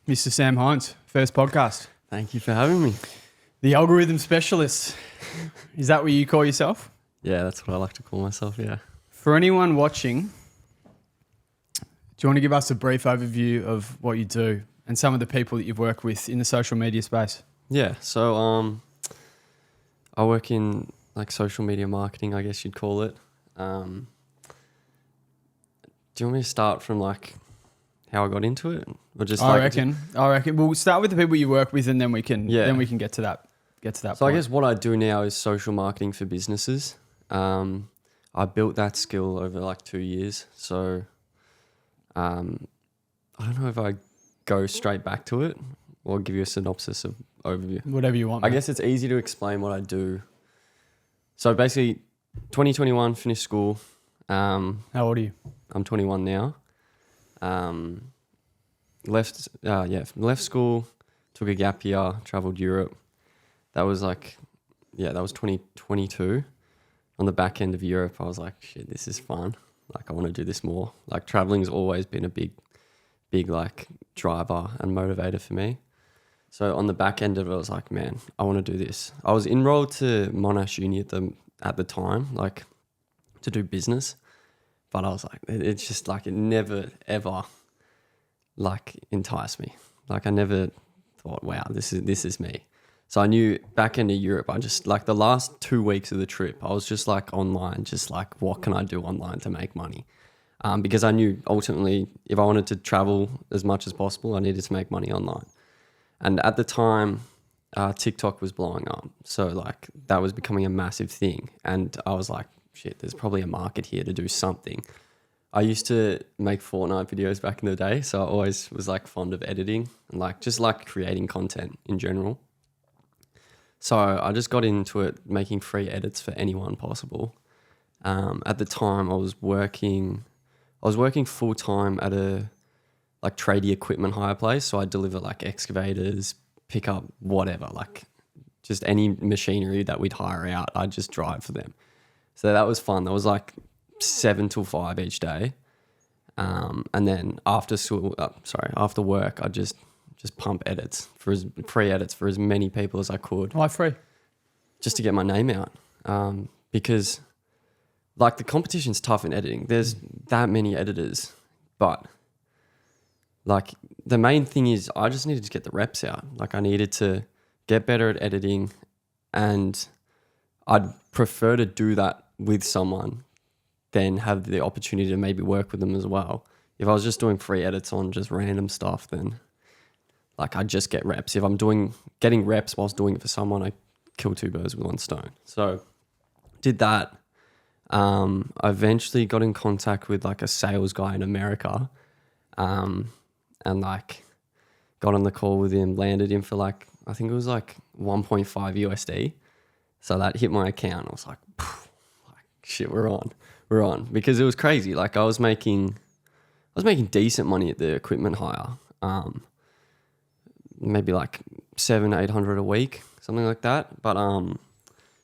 Mr. Sam Hynes, first podcast. Thank you for having me. The algorithm specialist. Is that what you call yourself? Yeah, that's what I like to call myself, yeah. For anyone watching, do you want to give us a brief overview of what you do and some of the people that you've worked with in the social media space? Yeah, so I work in like social media marketing, I guess you'd call it. Do you want me to start from like how I got into it, or just I reckon we'll start with the people you work with, and then we can get to that. So I guess what I do now is social marketing for businesses. I built that skill over like 2 years. So I don't know if I go straight back to it or give you a synopsis of overview. Whatever you want. I guess it's easy to explain what I do. So basically, 2021 finished school. How old are you? I'm 21 now. Left school, took a gap year, travelled Europe. That was 2022. On the back end of Europe, I was like, shit, this is fun. Like, I want to do this more. Like, traveling's always been a big like driver and motivator for me. So on the back end of it, I was like, man, I want to do this. I was enrolled to Monash Uni at the time, like to do business. But I was like, it's just like, it never ever like enticed me. Like, I never thought, wow, this is me. So I knew back into Europe, I just like the last 2 weeks of the trip, I was just like online, just like, what can I do online to make money? Because I knew ultimately if I wanted to travel as much as possible, I needed to make money online. And at the time, TikTok was blowing up. So like that was becoming a massive thing. And I was like, shit, there's probably a market here to do something. I used to make Fortnite videos back in the day. So I always was like fond of editing and like just like creating content in general. So I just got into it, making free edits for anyone possible. At the time, I was working full time at a like tradie equipment hire place. So I deliver like excavators, pick up whatever, like just any machinery that we'd hire out. I'd just drive for them. So that was fun. That was like 7 till 5 each day. And then after work, I just pump edits free edits for as many people as I could. Why free? Just to get my name out. Because like the competition's tough in editing. There's that many editors, but like the main thing is I just needed to get the reps out. Like I needed to get better at editing, and I'd prefer to do that with someone than have the opportunity to maybe work with them as well. If I was just doing free edits on just random stuff, then like I just get reps. If I'm getting reps whilst doing it for someone, I kill two birds with one stone. So did that. I eventually got in contact with like a sales guy in America, and like got on the call with him, landed him for like, I think it was like 1.5 USD. So that hit my account. I was like shit, we're on. Because it was crazy. Like I was making decent money at the equipment hire. Maybe like 700-800 a week, something like that. But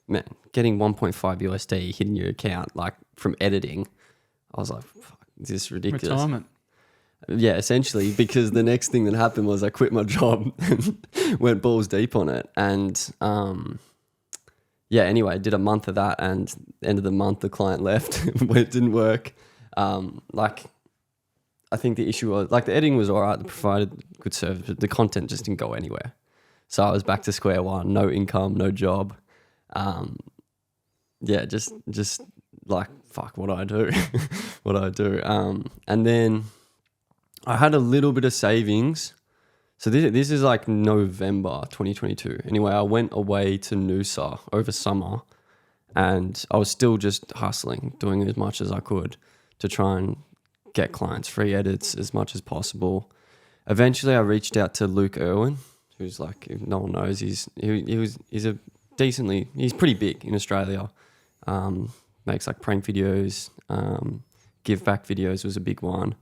man, getting 1.5 USD hitting your account like from editing, I was like, fuck, this is ridiculous. Retirement. Yeah, essentially, because the next thing that happened was I quit my job and went balls deep on it. And anyway, I did a month of that, and end of the month the client left. It didn't work. I think the issue was like the editing was all right, they provided good service, but the content just didn't go anywhere. So I was back to square one, no income, no job. Just like, fuck, what do I do? What do I do? And then I had a little bit of savings. So this is like November 2022. Anyway, I went away to Noosa over summer, and I was still just hustling, doing as much as I could to try and get clients free edits as much as possible. Eventually, I reached out to Luke Irwin, who's like, if no one knows, he's pretty big in Australia. Makes like prank videos, give back videos was a big one.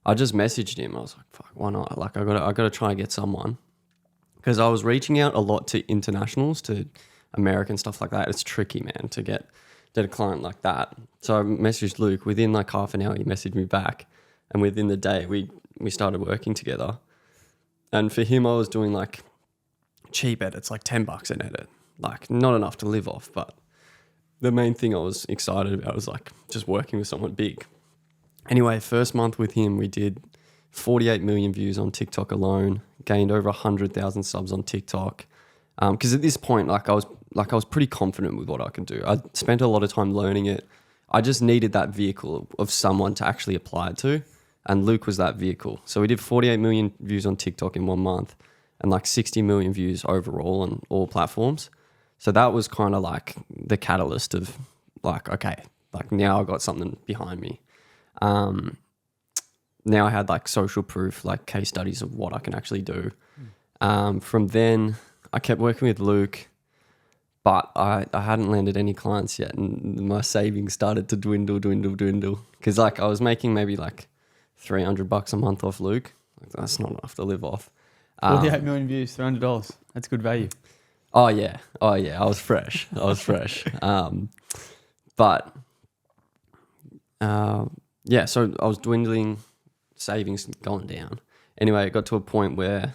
I just messaged him. I was like, fuck, why not? Like, I gotta try and get someone, because I was reaching out a lot to internationals, to American stuff like that. It's tricky, man, to get a client like that. So I messaged Luke. Within like half an hour, he messaged me back, and within the day, we started working together. And for him, I was doing like cheap edits, like $10 an edit, like not enough to live off. But the main thing I was excited about was like just working with someone big. Anyway, first month with him, we did 48 million views on TikTok alone, gained over 100,000 subs on TikTok. Because at this point, I was pretty confident with what I can do. I spent a lot of time learning it. I just needed that vehicle of someone to actually apply it to, and Luke was that vehicle. So we did 48 million views on TikTok in 1 month, and like 60 million views overall on all platforms. So that was kind of like the catalyst of like, okay, like now I got something behind me. Now I had like social proof, like case studies of what I can actually do. From then I kept working with Luke, but I hadn't landed any clients yet, and my savings started to dwindle. Cause like I was making maybe like $300 a month off Luke. Like, that's not enough to live off. 48 million views, $300. That's good value. Oh yeah. I was fresh. But yeah, so I was dwindling, savings going down. Anyway, it got to a point where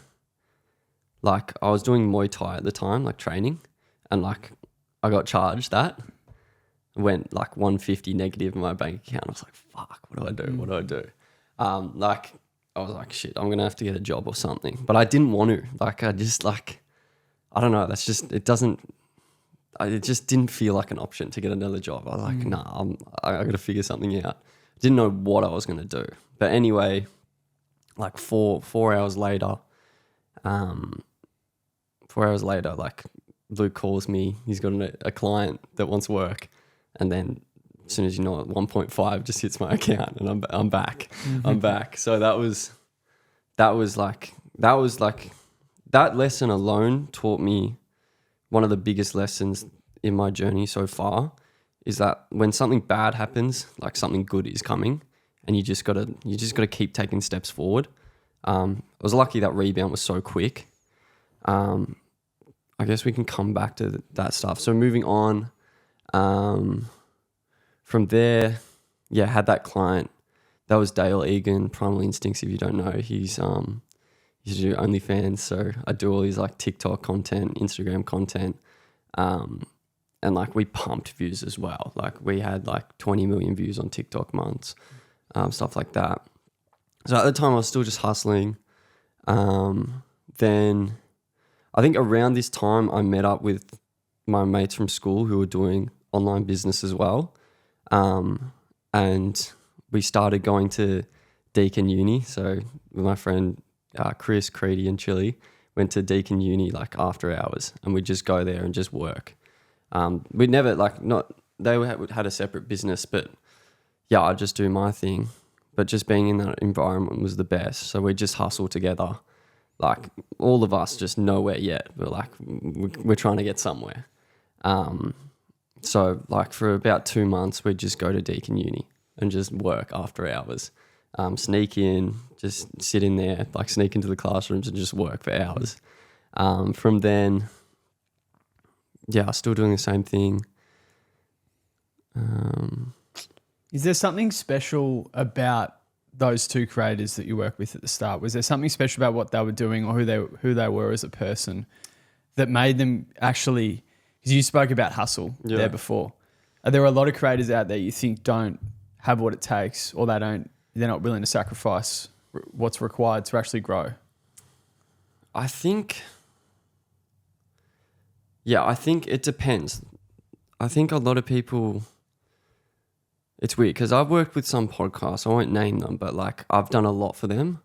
like I was doing Muay Thai at the time, like training, and like I got charged that. Went like 150 negative in my bank account. I was like, fuck, what do I do? What do I do? Like I was like, shit, I'm going to have to get a job or something. But I didn't want to. Like I just like, I don't know. That's just, it just didn't feel like an option to get another job. I was like, nah, I got to figure something out. Didn't know what I was going to do. But anyway, like four hours later, like Luke calls me. He's got a client that wants work. And then as soon as you know it, 1.5 just hits my account and I'm back. I'm back. So that was like that lesson alone taught me one of the biggest lessons in my journey so far is that when something bad happens, like something good is coming, and you just gotta keep taking steps forward. I was lucky that rebound was so quick. I guess we can come back to that stuff. So moving on, from there, yeah, had that client. That was Dale Egan, Primal Instincts. If you don't know, he's do OnlyFans. So I do all his like TikTok content, Instagram content, and like we pumped views as well. Like we had like 20 million views on TikTok months, stuff like that. So at the time I was still just hustling. Then I think around this time I met up with my mates from school who were doing online business as well. And we started going to Deakin Uni. So with my friend Chris, Creedy and Chili went to Deakin Uni like after hours, and we'd just go there and just work. We'd never they had a separate business, but yeah, I'd just do my thing. But just being in that environment was the best. So we just hustle together. Like all of us just nowhere yet. We're trying to get somewhere. So like for about 2 months, we'd just go to Deakin Uni and just work after hours. Sneak in, just sit in there, like sneak into the classrooms and just work for hours. From then, yeah, I was still doing the same thing. Is there something special about those two creators that you work with at the start? Was there something special about what they were doing or who they were as a person that made them actually, because you spoke about hustle there before. Are there a lot of creators out there you think don't have what it takes, or they're not willing to sacrifice what's required to actually grow? I think it depends. I think a lot of people, it's weird because I've worked with some podcasts, I won't name them, but like I've done a lot for them,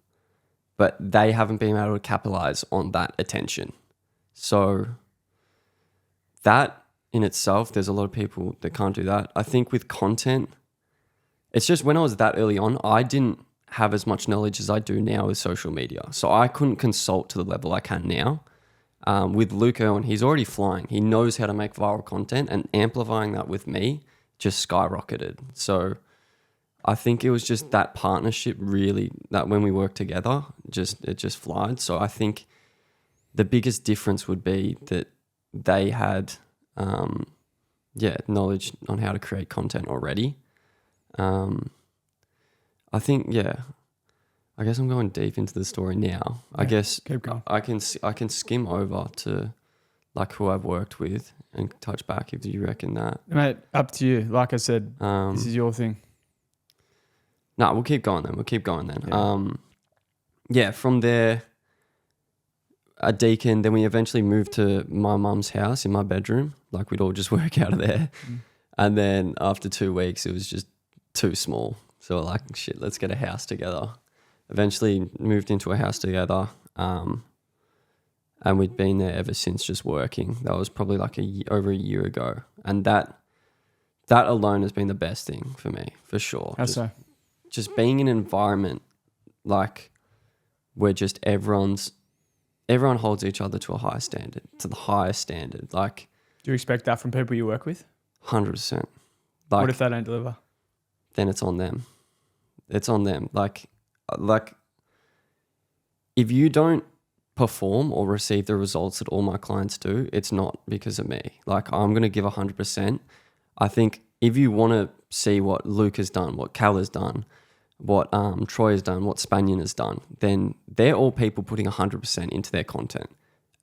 but they haven't been able to capitalize on that attention. So that in itself, there's a lot of people that can't do that. I think with content, it's just when I was that early on, I didn't have as much knowledge as I do now with social media. So I couldn't consult to the level I can now. With Luke Owen, he's already flying. He knows how to make viral content, and amplifying that with me just skyrocketed. So I think it was just that partnership really, that when we worked together, it just flied. So I think the biggest difference would be that they had knowledge on how to create content already. I think I guess I'm going deep into the story now. I Yeah, guess keep going. I can skim over to like who I've worked with and touch back if you reckon that. Mate, up to you. Like I said, this is your thing. No, we'll keep going then. Yeah. Yeah, from there, a deacon. Then we eventually moved to my mum's house in my bedroom. Like we'd all just work out of there. And then after 2 weeks, it was just too small. So we're like, shit, let's get a house together. Eventually moved into a house together. And we'd been there ever since, just working. That was probably like over a year ago. And that alone has been the best thing for me, for sure. How so? Just being in an environment like where just everyone holds each other to a high standard, to the highest standard. Like, Do you expect that from people you work with? 100%. Like, What if they don't deliver? then it's on them. It's on them. Like if you don't perform or receive the results that all my clients do, it's not because of me. Like, I'm going to give 100%. I think if you want to see what Luke has done, what Cal has done, what Troy has done, what Spanian has done, then they're all people putting 100% into their content.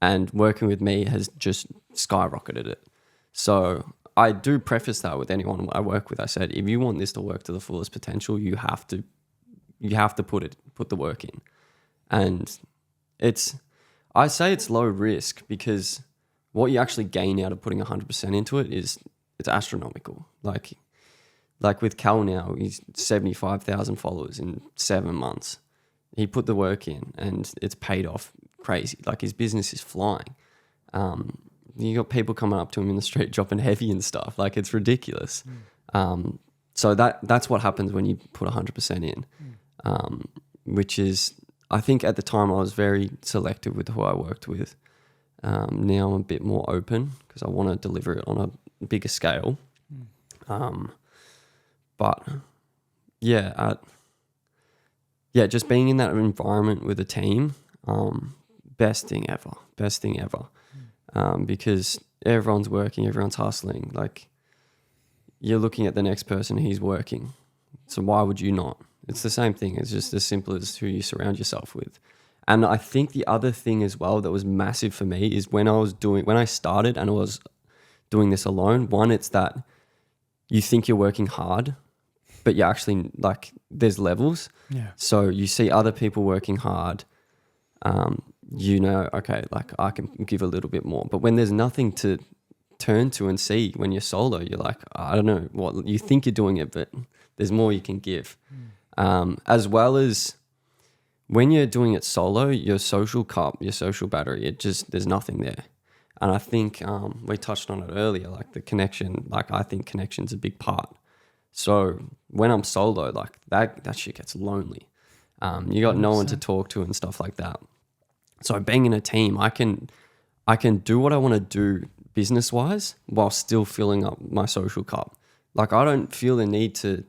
And working with me has just skyrocketed it. So I do preface that with anyone I work with. I said, if you want this to work to the fullest potential, you have to put the work in. And I say it's low risk because what you actually gain out of putting 100% into it it's astronomical. Like with Cal now, he's 75,000 followers in 7 months. He put the work in and it's paid off crazy. Like his business is flying. You got people coming up to him in the street dropping heavy and stuff. Like it's ridiculous. So that's what happens when you put 100% in, which is, I think at the time I was very selective with who I worked with. Now I'm a bit more open because I want to deliver it on a bigger scale. But yeah, just being in that environment with a team, best thing ever. Because everyone's working, everyone's hustling. Like you're looking at the next person, he's working. So why would you not? It's the same thing. It's just as simple as who you surround yourself with. And I think the other thing as well that was massive for me is when I started and I was doing this alone, one, it's that you think you're working hard, but you actually, like, there's levels. Yeah. So you see other people working hard, okay, like I can give a little bit more. But when there's nothing to turn to and see when you're solo, you're like, I don't know what you think you're doing it, but there's more you can give. As well as when you're doing it solo, your social cup, your social battery, there's nothing there. And I think we touched on it earlier, like the connection, like I think connection's a big part. So when I'm solo, like that shit gets lonely. You got no one to talk to and stuff like that. So being in a team, I can do what I want to do business wise while still filling up my social cup. Like I don't feel the need to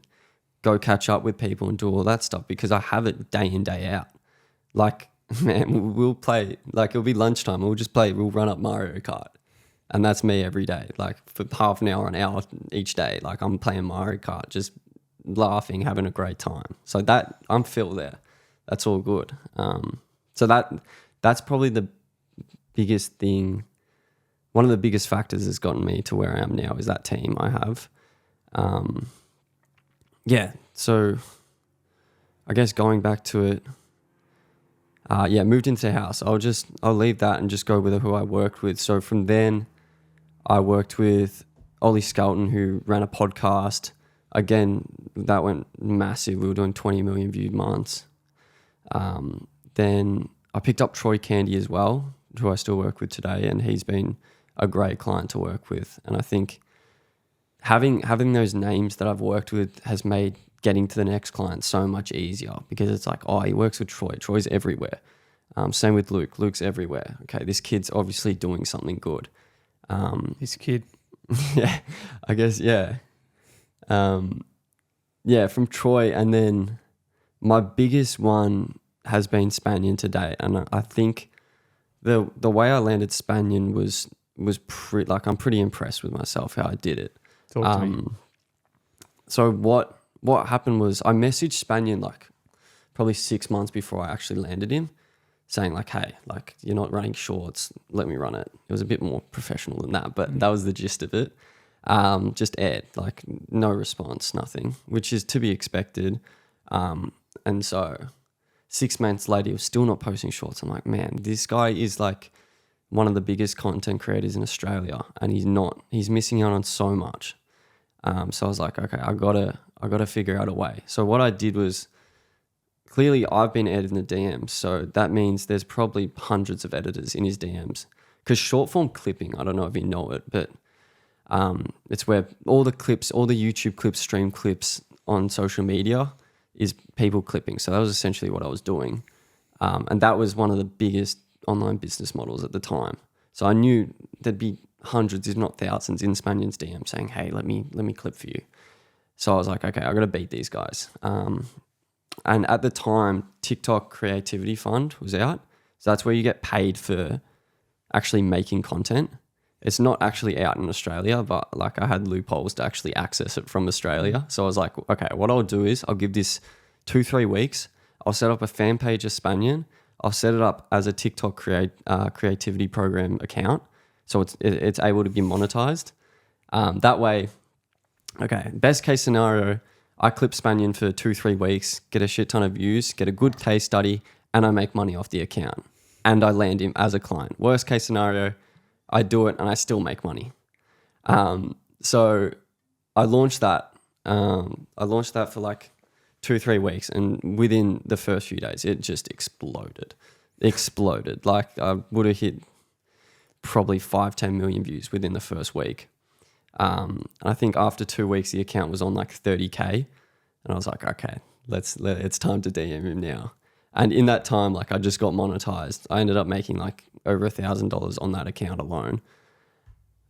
go catch up with people and do all that stuff because I have it day in, day out. Like, man, we'll play, like it'll be lunchtime, we'll run up Mario Kart. And that's me every day, like for half an hour each day. Like I'm playing Mario Kart, just laughing, having a great time. So that, I'm Phil there. That's all good. So that's probably the biggest thing. One of the biggest factors that's gotten me to where I am now is that team I have. So I guess going back to it, moved into the house. I'll leave that and just go with who I worked with. So from then, I worked with Ollie Skelton, who ran a podcast. Again, that went massive. We were doing 20 million viewed months. Then I picked up Troy Candy as well, who I still work with today, and he's been a great client to work with. And I think having those names that I've worked with has made getting to the next client so much easier because it's like, oh, he works with Troy. Troy's everywhere. Same with Luke. Luke's everywhere. Okay, this kid's obviously doing something good. He's a kid. Yeah, I guess, yeah. From Troy, and then my biggest one has been Spanian today. And I think the way I landed Spanian was I'm pretty impressed with myself how I did it. Talk to me. So what happened was I messaged Spanian like probably 6 months before I actually landed him, saying like, hey, like you're not running shorts, let me run it. It was a bit more professional than that, but that was the gist of it. Just aired, like no response, nothing, which is to be expected. And so 6 months later, he was still not posting shorts. I'm like, man, this guy is like one of the biggest content creators in Australia, and he's missing out on so much. So I was like, okay, I gotta figure out a way. So what I did was, clearly I've been editing the DMs. So that means there's probably hundreds of editors in his DMs, because short form clipping, I don't know if you know it, but it's where all the clips, all the YouTube clips, stream clips on social media is people clipping. So that was essentially what I was doing. And that was one of the biggest online business models at the time. So I knew there'd be hundreds, if not thousands, in Spaniard's DM saying, hey, let me clip for you. So I was like, okay, I got to beat these guys. And at the time, TikTok Creativity Fund was out. So that's where you get paid for actually making content. It's not actually out in Australia, but like I had loopholes to actually access it from Australia. So I was like, okay, what I'll do is I'll give this 2-3 weeks. I'll set up a fan page of Spaniard. I'll set it up as a TikTok creativity program account. So it's able to be monetized. That way, okay, best case scenario, I clip Spaniard for 2-3 weeks, get a shit ton of views, get a good case study, and I make money off the account. And I land him as a client. Worst case scenario, I do it and I still make money. So I launched that. I launched that for like 2-3 weeks, and within the first few days, it just exploded. Like I would have hit probably 5-10 million views within the first week. I think after 2 weeks, the account was on like 30K, and I was like, okay, it's time to DM him now. And in that time, like I just got monetized. I ended up making like over $1,000 on that account alone.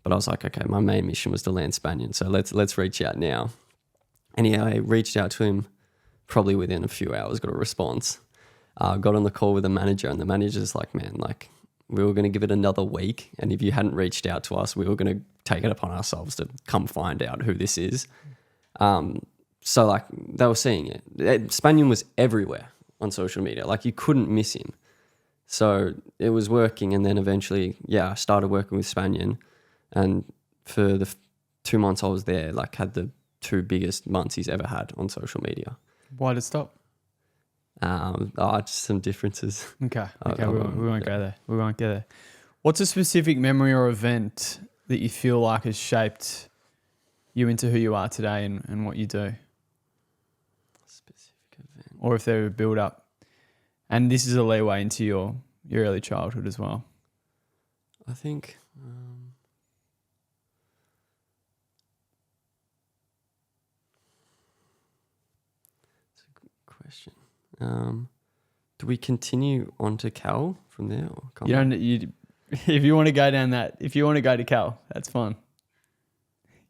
But I was like, okay, my main mission was to land Spaniard, so let's reach out now. And yeah, I reached out to him probably within a few hours, got a response. Got on the call with the manager, and the manager's like, man, like we were going to give it another week, and if you hadn't reached out to us, we were going to take it upon ourselves to come find out who this is. So like they were seeing it. Spaniard was everywhere on social media. Like you couldn't miss him. So it was working, and then eventually, I started working with Spaniard, and for the 2 months I was there, like had the 2 biggest months he's ever had on social media. Why did it stop? Just some differences. Okay, we won't go there. We won't go there. What's a specific memory or event that you feel like has shaped you into who you are today and what you do? Specific event. Or if they're a build up. And this is a leeway into your early childhood as well. I think it's a good question. Do we continue on to Cal from there? Or if you want to go down that, if you want to go to Cal, that's fine.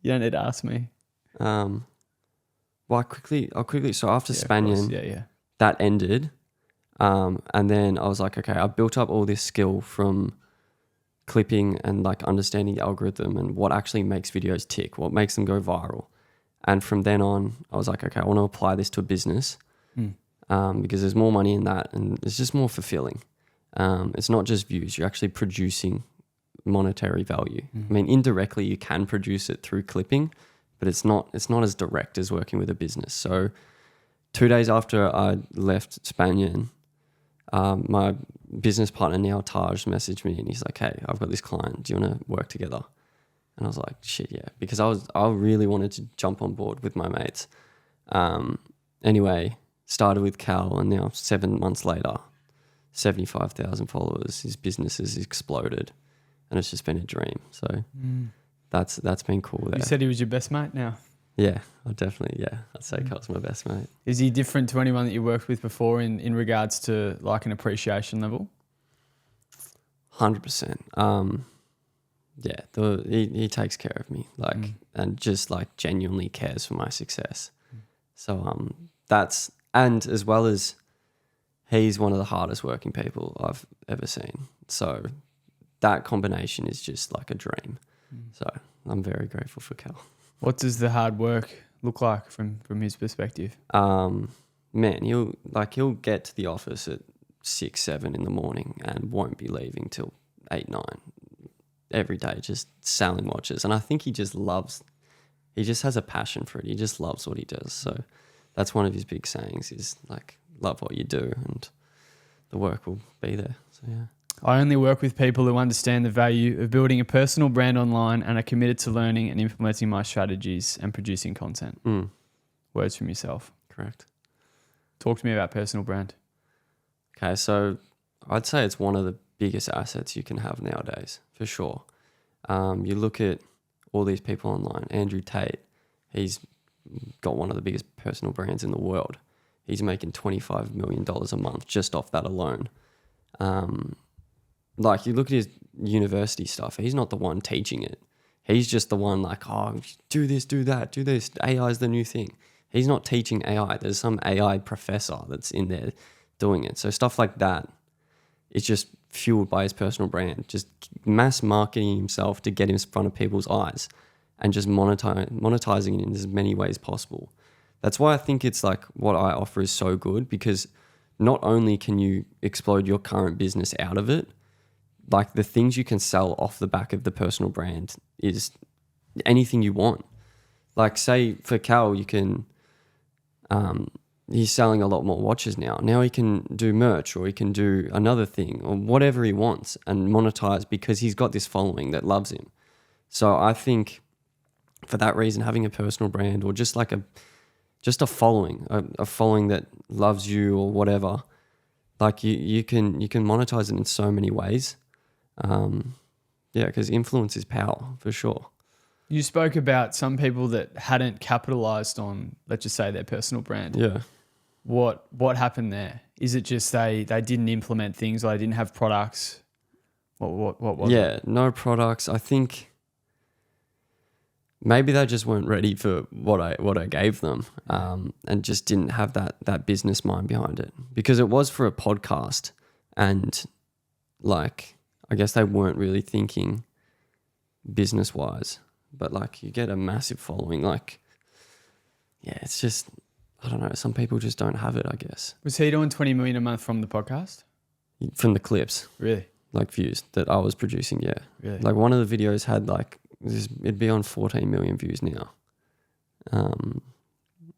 You don't need to ask me. Well, I'll quickly. So after Spaniard, that ended. And then I was like, okay, I built up all this skill from clipping and like understanding the algorithm and what actually makes videos tick, what makes them go viral. And from then on, I was like, okay, I want to apply this to a business because there's more money in that and it's just more fulfilling. It's not just views, you're actually producing monetary value. I mean, indirectly you can produce it through clipping, but it's not as direct as working with a business. So 2 days after I left Spaniard, my business partner now, Taj, messaged me and he's like, hey, I've got this client. Do you want to work together? And I was like, shit, yeah. Because I really wanted to jump on board with my mates. Anyway, started with Cal, and now 7 months later, 75,000 followers. His business has exploded and it's just been a dream. So that's been cool there. You said he was your best mate now? Yeah, I'd say Cal's my best mate. Is he different to anyone that you worked with before in regards to like an appreciation level? 100%. He takes care of me, like, and just like genuinely cares for my success. So and as well as he's one of the hardest working people I've ever seen. So that combination is just like a dream. So I'm very grateful for Cal. What does the hard work look like from his perspective? man, he'll get to the office at 6, 7 in the morning and won't be leaving till 8, 9 every day, just selling watches. And I think he just has a passion for it. He just loves what he does. So that's one of his big sayings is like, love what you do and the work will be there. So yeah. I only work with people who understand the value of building a personal brand online and are committed to learning and implementing my strategies and producing content. Words from yourself. Correct. Talk to me about personal brand. Okay, so I'd say it's one of the biggest assets you can have nowadays, for sure. You look at all these people online. Andrew Tate, he's got one of the biggest personal brands in the world. He's making $25 million a month just off that alone. Like you look at his university stuff, he's not the one teaching it. He's just the one like, oh, do this, do that, do this. AI is the new thing. He's not teaching AI. There's some AI professor that's in there doing it. So stuff like that is just fueled by his personal brand, just mass marketing himself to get him in front of people's eyes and just monetizing it in as many ways possible. That's why I think it's like what I offer is so good, because not only can you explode your current business out of it, like the things you can sell off the back of the personal brand is anything you want. Like say for Cal, you can, he's selling a lot more watches now. Now he can do merch or he can do another thing or whatever he wants and monetize because he's got this following that loves him. So I think for that reason, having a personal brand or just like a following, a following that loves you or whatever, like you can monetize it in so many ways. Yeah, because influence is power for sure. You spoke about some people that hadn't capitalized on, let's just say, their personal brand. Yeah. What happened there? Is it just they didn't implement things or they didn't have products? What was it? Yeah, no products. I think maybe they just weren't ready for what I gave them, and just didn't have that business mind behind it, because it was for a podcast, and like I guess they weren't really thinking business wise. But like you get a massive following, like yeah, it's just I don't know. Some people just don't have it, I guess. Was he doing 20 million a month from the podcast? From the clips, Really? like views that I was producing, yeah. Really? Like one of the videos had like it'd be on 14 million views now.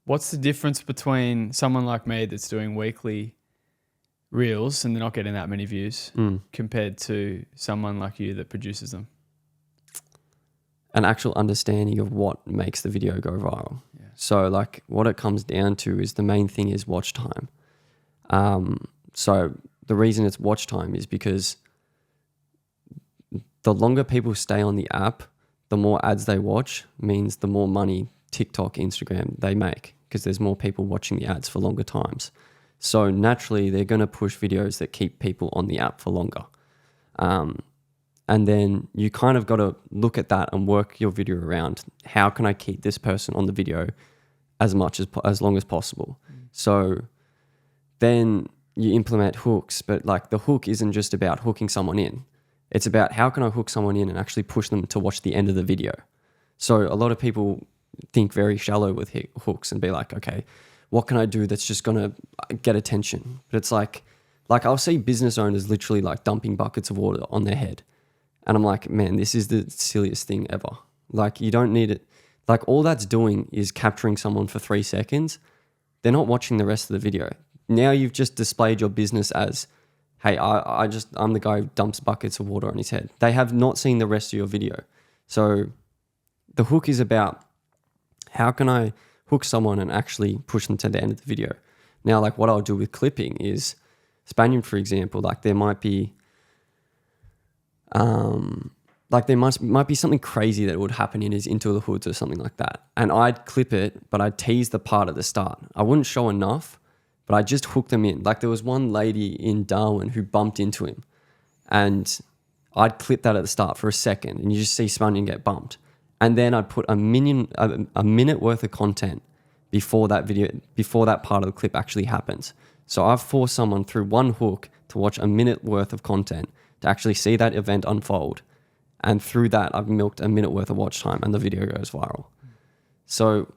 What's the difference between someone like me that's doing weekly reels and they're not getting that many views compared to someone like you that produces them? An actual understanding of what makes the video go viral. Yeah. So like what it comes down to is the main thing is watch time. So the reason it's watch time is because the longer people stay on the app, the more ads they watch means the more money TikTok, Instagram they make, because there's more people watching the ads for longer times. So naturally they're going to push videos that keep people on the app for longer. And then you kind of got to look at that and work your video around how can I keep this person on the video as long as possible. So then you implement hooks, but like the hook isn't just about hooking someone in. It's about how can I hook someone in and actually push them to watch the end of the video. So a lot of people think very shallow with hooks and be like, okay, what can I do that's just going to get attention? But it's like I'll see business owners literally like dumping buckets of water on their head. And I'm like, man, this is the silliest thing ever. Like you don't need it. Like all that's doing is capturing someone for 3 seconds. They're not watching the rest of the video. Now you've just displayed your business as, hey, I'm the guy who dumps buckets of water on his head. They have not seen the rest of your video. So the hook is about how can I hook someone and actually push them to the end of the video. Now, like what I'll do with clipping is Spaniard, for example, like there might be, like there might be something crazy that would happen in his Into the Hoods or something like that. And I'd clip it, but I'd tease the part at the start. I wouldn't show enough, but I just hooked them in. Like there was one lady in Darwin who bumped into him, and I'd clip that at the start for a second, and you just see Spaniard get bumped. And then I'd put a minute worth of content before that part of the clip actually happens. So I've forced someone through one hook to watch a minute worth of content to actually see that event unfold. And through that, I've milked a minute worth of watch time and the video goes viral. So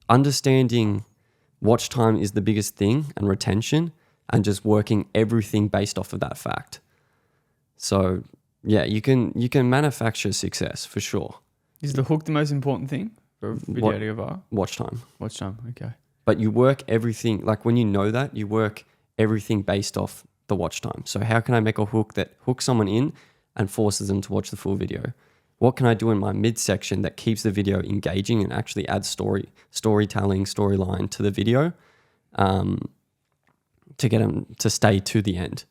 understanding watch time is the biggest thing, and retention, and just working everything based off of that fact. So yeah, you can manufacture success for sure. Is the hook the most important thing for a video to go viral? Watch time. Watch time, okay. But you work everything, like when you know that, you work everything based off the watch time. So how can I make a hook that hooks someone in and forces them to watch the full video? What can I do in my midsection that keeps the video engaging and actually adds storytelling, storyline to the video to get them to stay to the end?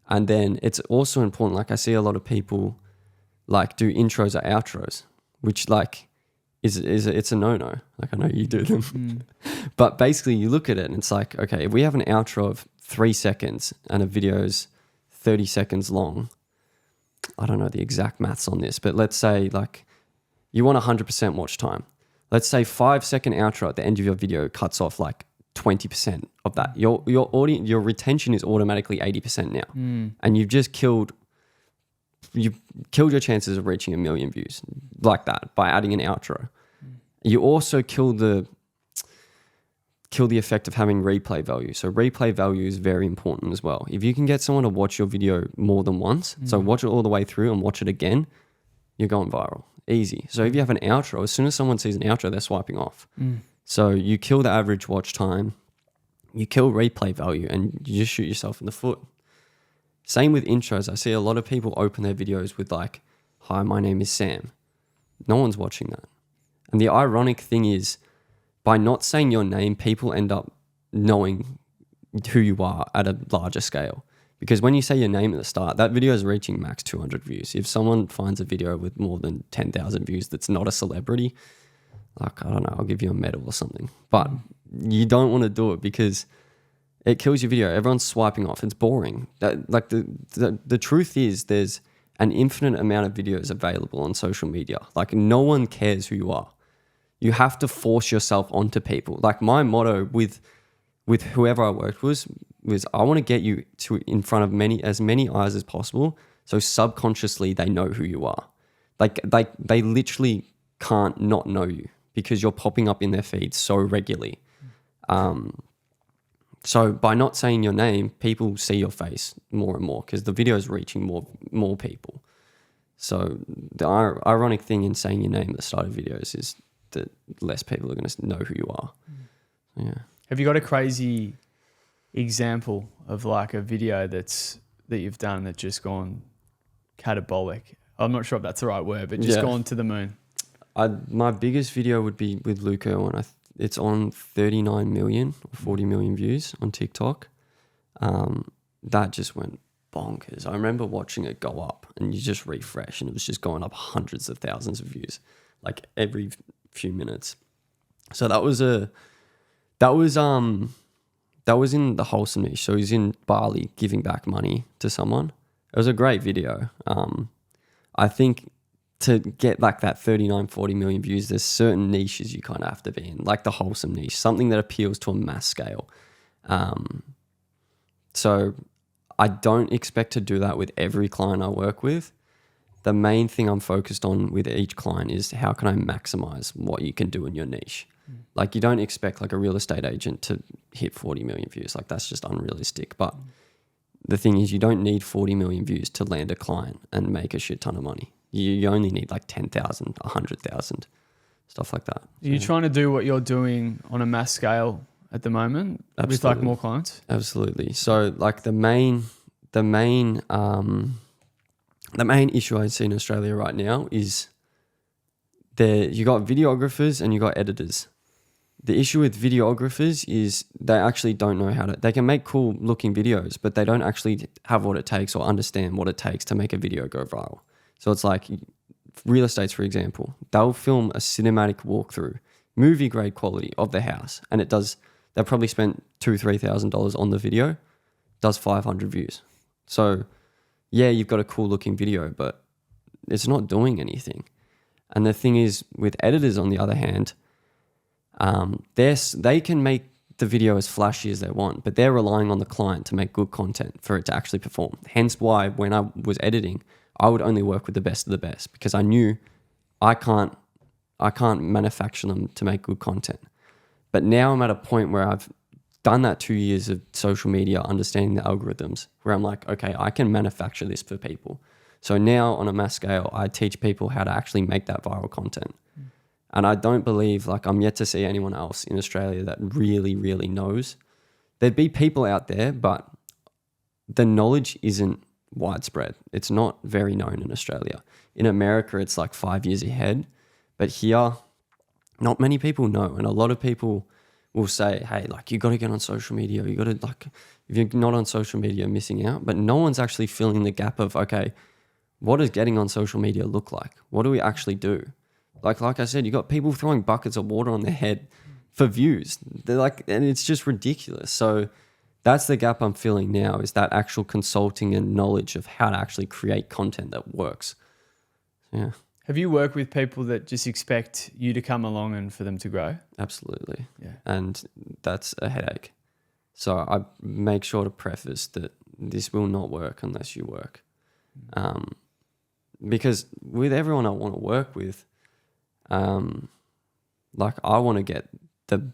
And then it's also important, like I see a lot of people like do intros or outros, which like it's a no-no. Like I know you do them. But basically you look at it and it's like, okay, if we have an outro of 3 seconds and a video's 30 seconds long, I don't know the exact maths on this, but let's say like you want 100% watch time. Let's say 5-second outro at the end of your video cuts off like 20% of that. Your audience, your retention is automatically 80% now. And you've killed your chances of reaching 1 million views like that by adding an outro. You also kill the effect of having replay value. So replay value is very important as well. If you can get someone to watch your video more than once, so watch it all the way through and watch it again, you're going viral. Easy. So if you have an outro, as soon as someone sees an outro, they're swiping off. So you kill the average watch time, you kill replay value, and you just shoot yourself in the foot. Same with intros. I see a lot of people open their videos with like, "Hi, my name is Sam." No one's watching that. And the ironic thing is, by not saying your name, people end up knowing who you are at a larger scale. Because when you say your name at the start, that video is reaching max 200 views. If someone finds a video with more than 10,000 views that's not a celebrity, like, I don't know, I'll give you a medal or something. But you don't want to do it because it kills your video. Everyone's swiping off. It's boring. Like the truth is there's an infinite amount of videos available on social media. Like no one cares who you are. You have to force yourself onto people. Like my motto with whoever I worked was I want to get you to in front of as many eyes as possible. So subconsciously they know who you are. Like they literally can't not know you because you're popping up in their feed so regularly. So by not saying your name, people see your face more and more because the video is reaching more people. So the ironic thing in saying your name at the start of videos is that less people are going to know who you are. Yeah. Have you got a crazy example of like a video that you've done that's just gone catabolic? I'm not sure if that's the right word, but just gone to the moon. My biggest video would be with Luca, and it's on 39 million or 40 million views on TikTok. That just went bonkers. I remember watching it go up, and you just refresh, and it was just going up hundreds of thousands of views, like every few minutes. So that was in the wholesome niche. So he's in Bali giving back money to someone. It was a great video. I think to get like that 39, 40 million views, there's certain niches you kind of have to be in, like the wholesome niche, something that appeals to a mass scale. So I don't expect to do that with every client I work with. The main thing I'm focused on with each client is how can I maximize what you can do in your niche. Like you don't expect like a real estate agent to hit 40 million views. Like that's just unrealistic. But the thing is you don't need 40 million views to land a client and make a shit ton of money. You only need like 10,000, 100,000, stuff like that. Are you trying to do what you're doing on a mass scale at the moment? Absolutely. With like more clients? Absolutely. So like the main issue I see in Australia right now is you got videographers and you got editors. The issue with videographers is they actually don't know they can make cool looking videos, but they don't actually have what it takes or understand what it takes to make a video go viral. So it's like real estates, for example, they'll film a cinematic walkthrough, movie grade quality of the house. And they'll probably spent $2,000-$3,000 on the video, does 500 views. So yeah, you've got a cool looking video, but it's not doing anything. And the thing is with editors, on the other hand, they can make the video as flashy as they want, but they're relying on the client to make good content for it to actually perform. Hence why when I was editing, I would only work with the best of the best because I knew I can't manufacture them to make good content. But now I'm at a point where I've done that 2 years of social media, understanding the algorithms, where I'm like, okay, I can manufacture this for people. So now on a mass scale, I teach people how to actually make that viral content. And I don't believe, like, I'm yet to see anyone else in Australia that really, really knows. There'd be people out there, but the knowledge isn't widespread. It's not very known in Australia. In America, it's like 5 years ahead. But here, not many people know. And a lot of people will say, hey, like, you got to get on social media. You got to, like, if you're not on social media, you're missing out. But no one's actually filling the gap of, okay, what does getting on social media look like? What do we actually do? Like I said, you got people throwing buckets of water on their head for views. They're like, and it's just ridiculous. So that's the gap I'm feeling now, is that actual consulting and knowledge of how to actually create content that works. Yeah. Have you worked with people that just expect you to come along and for them to grow? Absolutely. Yeah. And that's a headache. So I make sure to preface that this will not work unless you work. Because with everyone I want to work with, like, I want to get the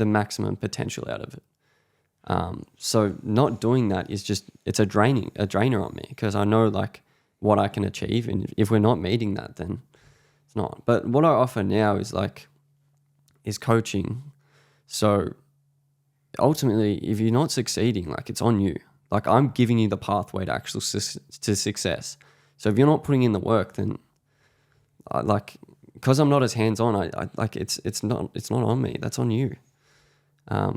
maximum potential out of it. So not doing that is just, it's a drainer on me, because I know, like, what I can achieve. And if we're not meeting that, then it's not. But what I offer now is coaching. So ultimately, if you're not succeeding, like, it's on you. Like, I'm giving you the pathway to actual to success. So if you're not putting in the work, then because I'm not as hands-on, I like, it's not on me. That's on you.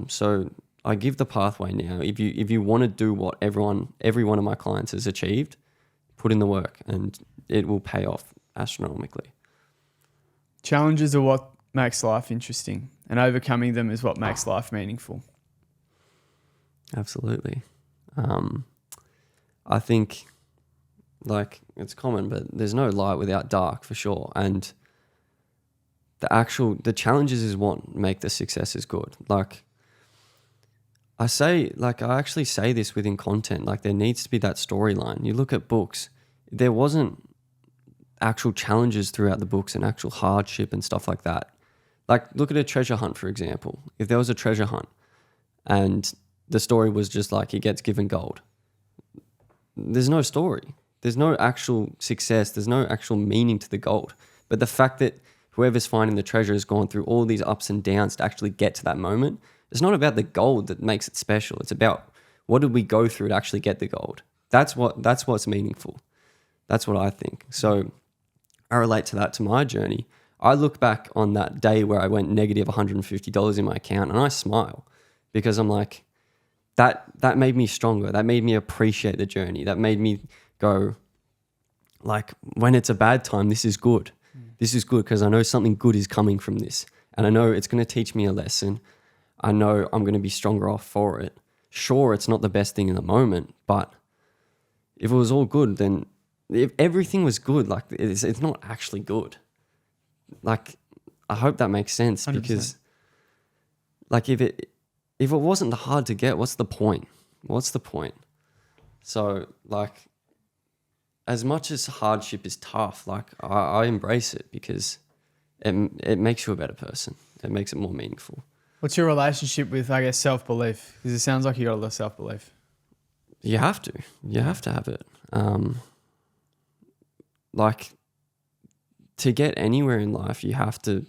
So I give the pathway now. If you want to do what every one of my clients has achieved, put in the work, and it will pay off astronomically. Challenges are what makes life interesting, and overcoming them is what makes life meaningful. Absolutely. I think, like, it's common, but there's no light without dark, for sure. And the challenges is what make the successes good. Like, I actually say this within content, like, there needs to be that storyline. You look at books, there wasn't actual challenges throughout the books and actual hardship and stuff like that. Like, look at a treasure hunt, for example. If there was a treasure hunt and the story was just like, he gets given gold, there's no story. There's no actual success. There's no actual meaning to the gold. But the fact that whoever's finding the treasure has gone through all these ups and downs to actually get to that moment, it's not about the gold that makes it special. It's about, what did we go through to actually get the gold? That's what's meaningful. That's what I think. So I relate to that, to my journey. I look back on that day where I went negative $150 in my account, and I smile, because I'm like, that made me stronger. That made me appreciate the journey. That made me go, like, when it's a bad time, this is good. This is good, because I know something good is coming from this. And I know it's going to teach me a lesson. I know I'm going to be stronger off for it. Sure, it's not the best thing in the moment, but if it was all good, then if everything was good, like, it's not actually good. Like, I hope that makes sense, 100%. because, like, if it wasn't hard to get, what's the point? What's the point? So, like, as much as hardship is tough, like, I embrace it, because it makes you a better person. It makes it more meaningful. What's your relationship with, I guess, self-belief? Because it sounds like you got a lot of self-belief. You have to. You have to have it. Like, to get anywhere in life, you have to,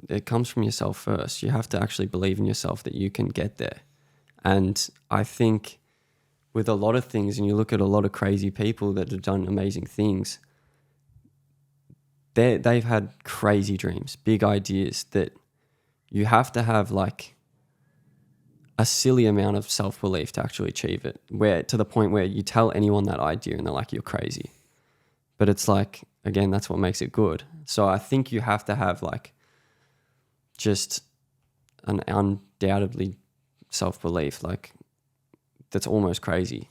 it comes from yourself first. You have to actually believe in yourself that you can get there. And I think with a lot of things, and you look at a lot of crazy people that have done amazing things, they've had crazy dreams, big ideas, that you have to have, like, a silly amount of self-belief to actually achieve it, where, to the point where you tell anyone that idea and they're like, you're crazy. But it's like, again, that's what makes it good. So I think you have to have, like, just an undoubtedly self-belief, like, that's almost crazy,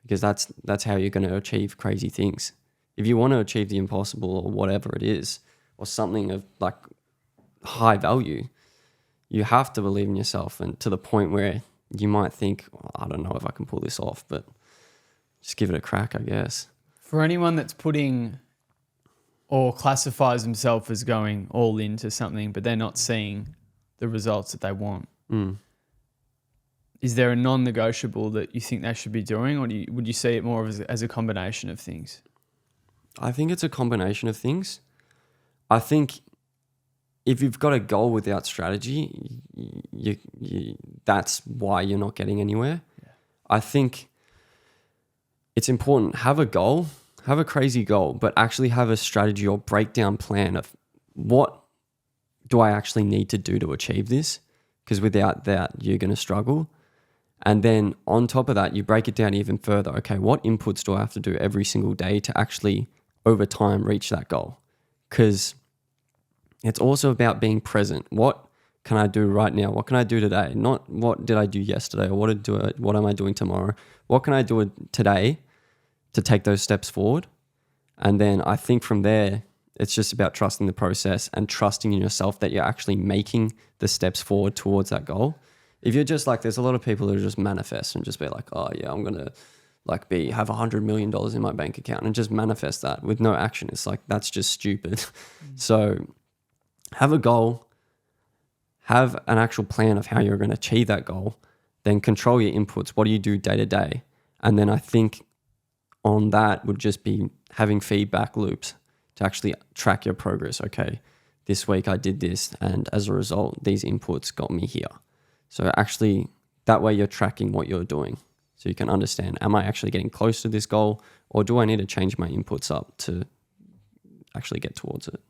because that's how you're going to achieve crazy things. If you want to achieve the impossible, or whatever it is, or something of, like, high value, you have to believe in yourself, and to the point where you might think, well, I don't know if I can pull this off, but just give it a crack, I guess. For anyone that's putting or classifies themselves as going all into something, but they're not seeing the results that they want. Mm. Is there a non-negotiable that you think they should be doing, or would you see it more as a combination of things? I think it's a combination of things. I think if you've got a goal without strategy, that's why you're not getting anywhere. Yeah. I think it's important. Have a goal, have a crazy goal, but actually have a strategy or breakdown plan of what do I actually need to do to achieve this? Because without that, you're going to struggle. And then on top of that, you break it down even further. Okay, what inputs do I have to do every single day to actually, over time, reach that goal? Because it's also about being present. What can I do right now? What can I do today? Not what did I do yesterday, or what am I doing tomorrow? What can I do today to take those steps forward? And then I think from there, it's just about trusting the process and trusting in yourself that you're actually making the steps forward towards that goal. If you're just like, there's a lot of people who just manifest and just be like, oh yeah, I'm going to like have $100 million in my bank account and just manifest that with no action. It's like, that's just stupid. So have a goal, have an actual plan of how you're going to achieve that goal, then control your inputs. What do you do day to day? And then I think on that would just be having feedback loops to actually track your progress. Okay, this week I did this, and as a result, these inputs got me here. So actually, that way you're tracking what you're doing. So you can understand, am I actually getting close to this goal, or do I need to change my inputs up to actually get towards it?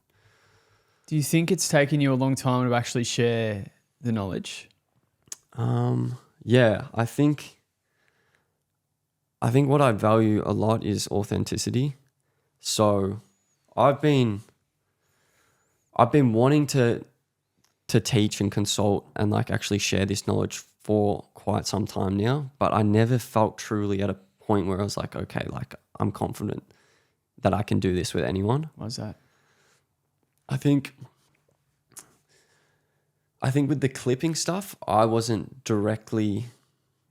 Do you think it's taken you a long time to actually share the knowledge? Yeah, I think what I value a lot is authenticity. So I've been wanting to teach and consult and like actually share this knowledge for quite some time now, but I never felt truly at a point where I was like, okay, like I'm confident that I can do this with anyone. Why's that? I think with the clipping stuff, I wasn't directly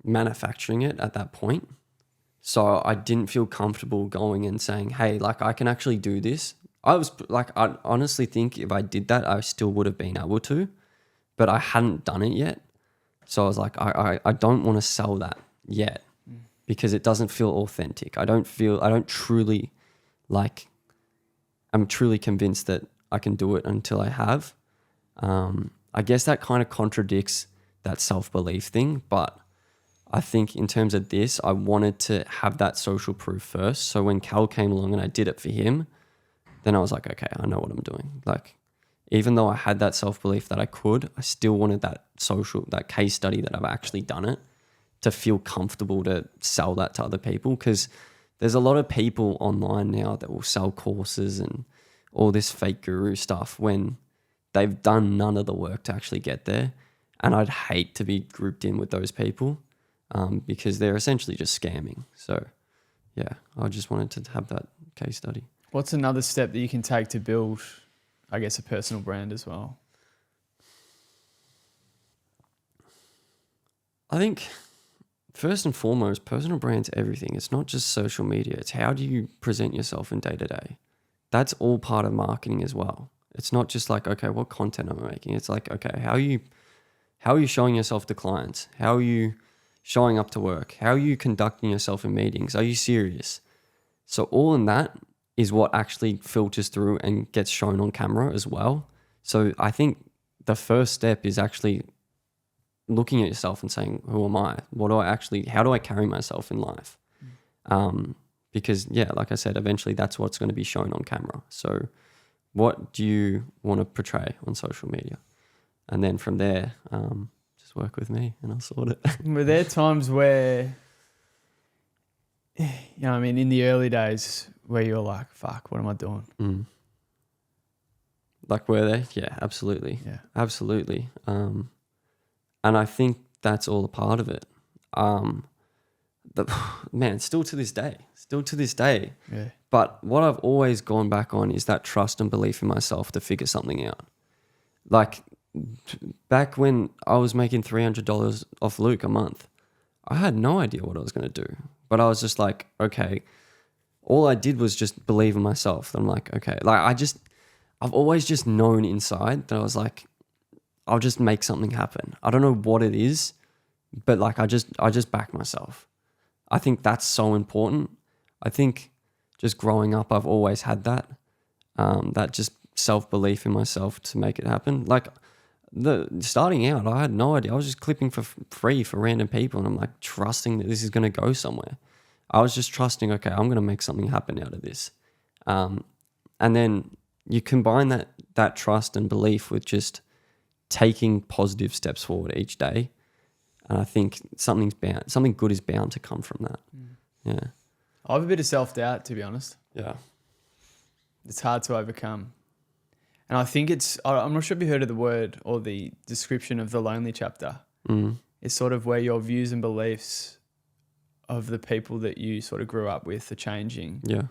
manufacturing it at that point. So I didn't feel comfortable going and saying, hey, like I can actually do this. I honestly think if I did that, I still would have been able to, but I hadn't done it yet. So I was like, I don't want to sell that yet because it doesn't feel authentic. I'm truly convinced that I can do it until I have. I guess that kind of contradicts that self-belief thing, but I think in terms of this, I wanted to have that social proof first. So when Cal came along and I did it for him, then I was like, okay, I know what I'm doing. Like, even though I had that self-belief that I could, I still wanted that case study that I've actually done it to feel comfortable to sell that to other people. Because there's a lot of people online now that will sell courses and all this fake guru stuff when they've done none of the work to actually get there. And I'd hate to be grouped in with those people because they're essentially just scamming. So yeah, I just wanted to have that case study. What's another step that you can take to build, I guess, a personal brand as well? I think first and foremost, personal brand's everything. It's not just social media. It's how do you present yourself in day to day. That's all part of marketing as well. It's not just like, okay, what content am I making? It's like, okay, how are you showing yourself to clients? How are you showing up to work? How are you conducting yourself in meetings? Are you serious? So all in that is what actually filters through and gets shown on camera as well. So I think the first step is actually looking at yourself and saying, who am I? How do I carry myself in life? Because yeah, like I said, eventually that's what's going to be shown on camera. So what do you want to portray on social media? And then from there, just work with me and I'll sort it. Were there times where, in the early days where you're like, fuck, what am I doing? Like were they? Yeah, absolutely. Yeah. Absolutely. And I think that's all a part of it. Still to this day. Yeah. But what I've always gone back on is that trust and belief in myself to figure something out. Like back when I was making $300 off Luke a month, I had no idea what I was going to do. But I was just like, okay, all I did was just believe in myself. I'm like, okay, I've always just known inside that I was like, I'll just make something happen. I don't know what it is, but like I just back myself. I think that's so important. I think just growing up, I've always had that, that just self-belief in myself to make it happen. Like starting out, I had no idea. I was just clipping for free for random people, and I'm like trusting that this is going to go somewhere. I was just trusting, okay, I'm going to make something happen out of this. And then you combine that trust and belief with just taking positive steps forward each day. And I think something good is bound to come from that. Yeah. I have a bit of self-doubt, to be honest. Yeah. It's hard to overcome. And I think I'm not sure if you heard of the word or the description of the lonely chapter. It's sort of where your views and beliefs of the people that you sort of grew up with are changing. Yeah.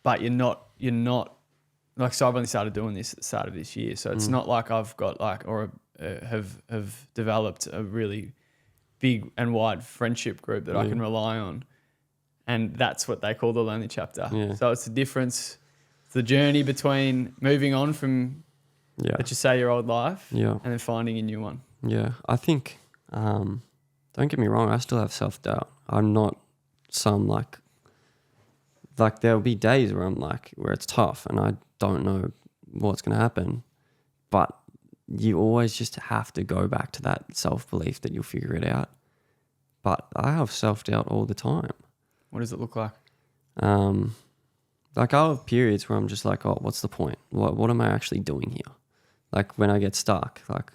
But you're not like, so I've only started doing this at the start of this year. So it's not like I've got like, or have developed a really big and wide friendship group that I can rely on. And that's what they call the lonely chapter. Yeah. So it's the difference, it's the journey between moving on from, let's just say, your old life, and then finding a new one. Yeah. I think, don't get me wrong, I still have self-doubt. I'm not some like there'll be days where I'm like, where it's tough and I don't know what's going to happen. But you always just have to go back to that self-belief that you'll figure it out. But I have self-doubt all the time. What does it look like? Like I'll have periods where I'm just like, oh, what's the point? What am I actually doing here? Like when I get stuck, like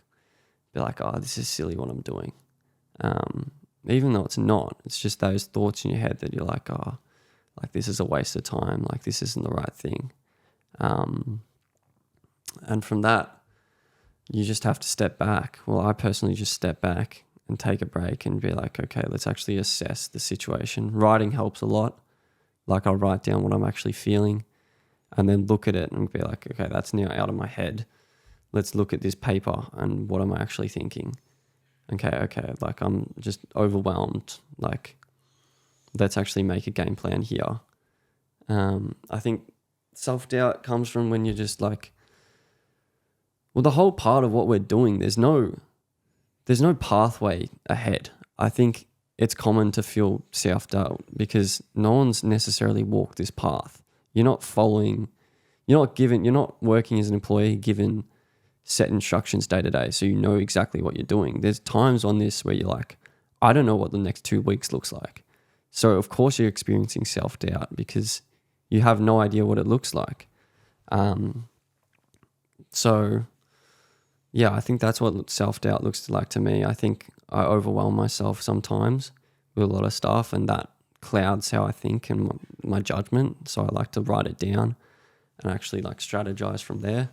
be like, oh, this is silly what I'm doing. Even though it's not, it's just those thoughts in your head that you're like, oh, like this is a waste of time. Like this isn't the right thing. And from that, you just have to step back. Well, I personally just step back and take a break and be like, okay, let's actually assess the situation. Writing helps a lot. Like I'll write down what I'm actually feeling and then look at it and be like, okay, that's now out of my head. Let's look at this paper and what am I actually thinking? Okay, like I'm just overwhelmed. Like let's actually make a game plan here. I think self-doubt comes from when you're just like, well, the whole part of what we're doing, there's no pathway ahead. I think it's common to feel self-doubt because no one's necessarily walked this path. You're not working as an employee given set instructions day to day, so you know exactly what you're doing. There's times on this where you're like, I don't know what the next 2 weeks looks like. So of course you're experiencing self-doubt because you have no idea what it looks like. So yeah, I think that's what self-doubt looks like to me. I think I overwhelm myself sometimes with a lot of stuff and that clouds how I think and my judgment. So I like to write it down and actually like strategize from there.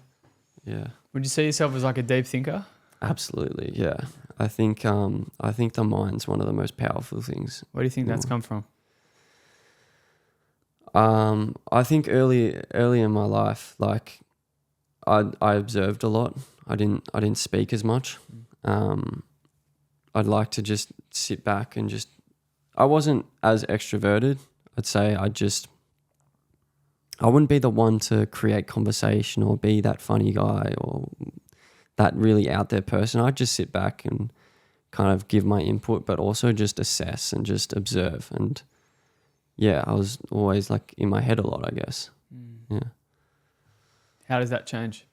Yeah. Would you see yourself as like a deep thinker? Absolutely, yeah. I think the mind's one of the most powerful things. Where do you think that's come from? I think early in my life, like I observed a lot. I didn't speak as much. I'd like to just sit back and just. I wasn't as extroverted. I'd say I wouldn't be the one to create conversation or be that funny guy or that really out there person. I'd just sit back and kind of give my input, but also just assess and just observe. And yeah, I was always like in my head a lot, I guess. Yeah. How does that change?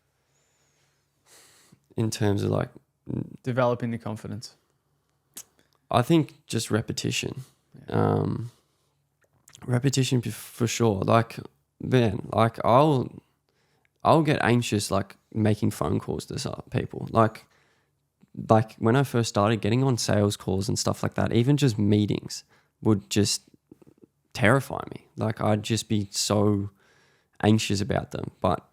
In terms of like developing the confidence. I think just repetition. Yeah. Repetition for sure. Like, man, like I'll get anxious like making phone calls to people. Like when I first started getting on sales calls and stuff like that, even just meetings would just terrify me. Like I'd just be so anxious about them. But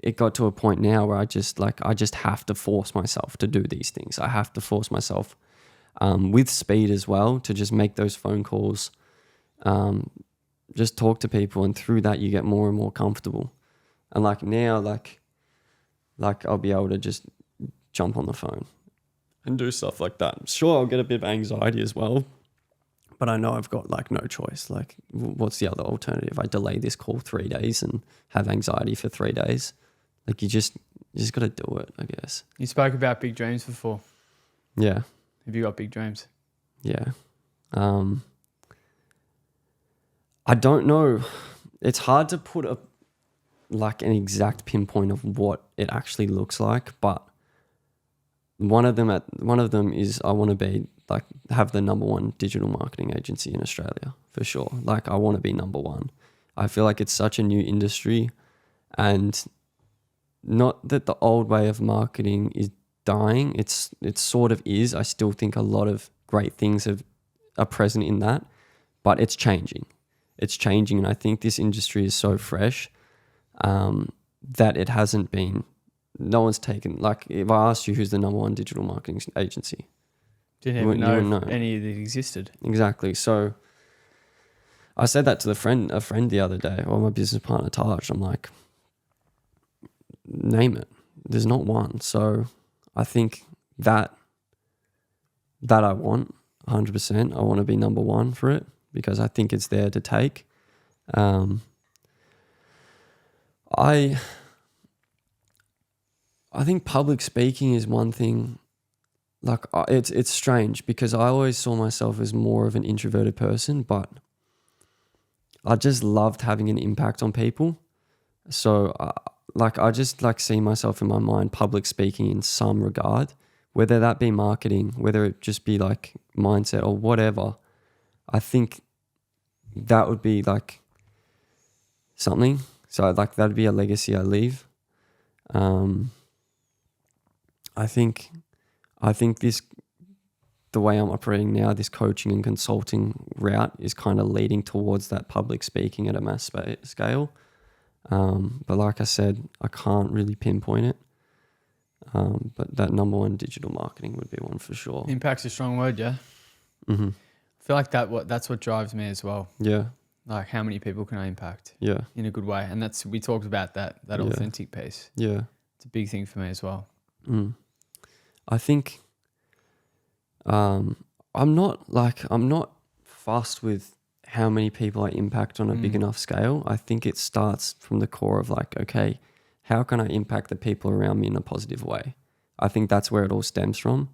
it got to a point now where I just have to force myself to do these things. I have to force myself with speed as well to just make those phone calls, just talk to people, and through that you get more and more comfortable. And like now, like I'll be able to just jump on the phone and do stuff like that. Sure, I'll get a bit of anxiety as well, but I know I've got like no choice. Like what's the other alternative? I delay this call 3 days and have anxiety for 3 days. Like you you just got to do it, I guess. You spoke about big dreams before. Yeah. Have you got big dreams? Yeah. I don't know. It's hard to put an exact pinpoint of what it actually looks like, but one of them is I want to be like have the number one digital marketing agency in Australia for sure. Like I want to be number one. I feel like it's such a new industry, and not that the old way of marketing is dying. It sort of is. I still think a lot of great things are present in that, but it's changing. It's changing, and I think this industry is so fresh that it hasn't been. No one's taken. Like if I asked you who's the number one digital marketing agency, Didn't you even wouldn't know know. any of it existed. Exactly. So I said that to a friend the other day, or my business partner Taj. I'm like, name it. There's not one. So I think that I want 100%. I want to be number one for it because I think it's there to take. I think public speaking is one thing. Like it's strange because I always saw myself as more of an introverted person, but I just loved having an impact on people. So I just see myself in my mind public speaking in some regard, whether that be marketing, whether it just be like mindset or whatever. I think that would be like something. So that'd be a legacy I leave. I think the way I'm operating now, this coaching and consulting route is kind of leading towards that public speaking at a mass scale. But like I said, I can't really pinpoint it. But that number one digital marketing would be one for sure. Impact's a strong word, yeah. Mm-hmm. I feel like that's what drives me as well. Yeah. Like how many people can I impact? Yeah. In a good way. And we talked about that Yeah. authentic piece. Yeah. It's a big thing for me as well. I think I'm not fussed with how many people I impact on a big enough scale. I think it starts from the core of like, okay, how can I impact the people around me in a positive way? I think that's where it all stems from.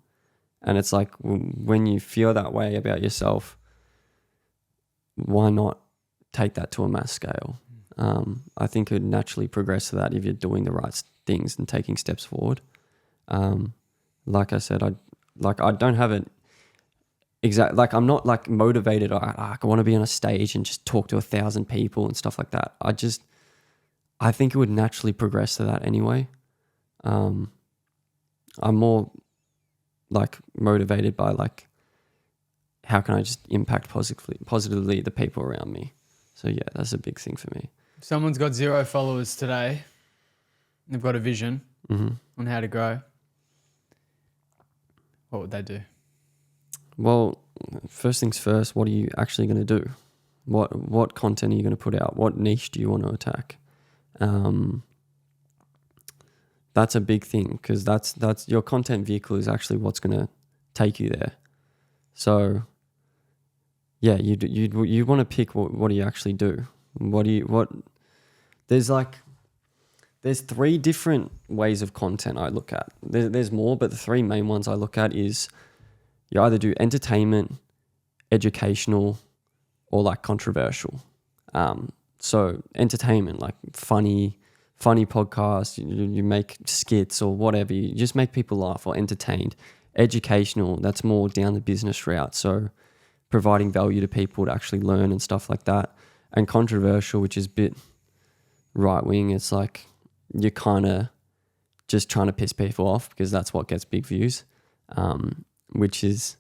And it's like when you feel that way about yourself, why not take that to a mass scale? I think it would naturally progress to that if you're doing the right things and taking steps forward. Like I said, I don't have it exact. Like I'm not like motivated. I want to be on a stage and just talk to 1,000 people and stuff like that. I think it would naturally progress to that anyway. I'm more like motivated by like how can I just impact positively the people around me. So yeah, that's a big thing for me. If someone's got 0 followers today, they've got a vision on how to grow, what would they do? Well, first things first, what are you actually going to do? What content are you going to put out? What niche do you want to attack? That's a big thing because that's your content vehicle is actually what's going to take you there. So yeah, you want to pick what do you actually do? There's 3 different ways of content I look at. There's more, but the 3 main ones I look at is you either do entertainment, educational, or like controversial. So entertainment, like funny podcasts, you make skits or whatever. You just make people laugh or entertained. Educational, that's more down the business route. So providing value to people to actually learn and stuff like that. And controversial, which is a bit right wing, it's like you're kind of just trying to piss people off because that's what gets big views, which is,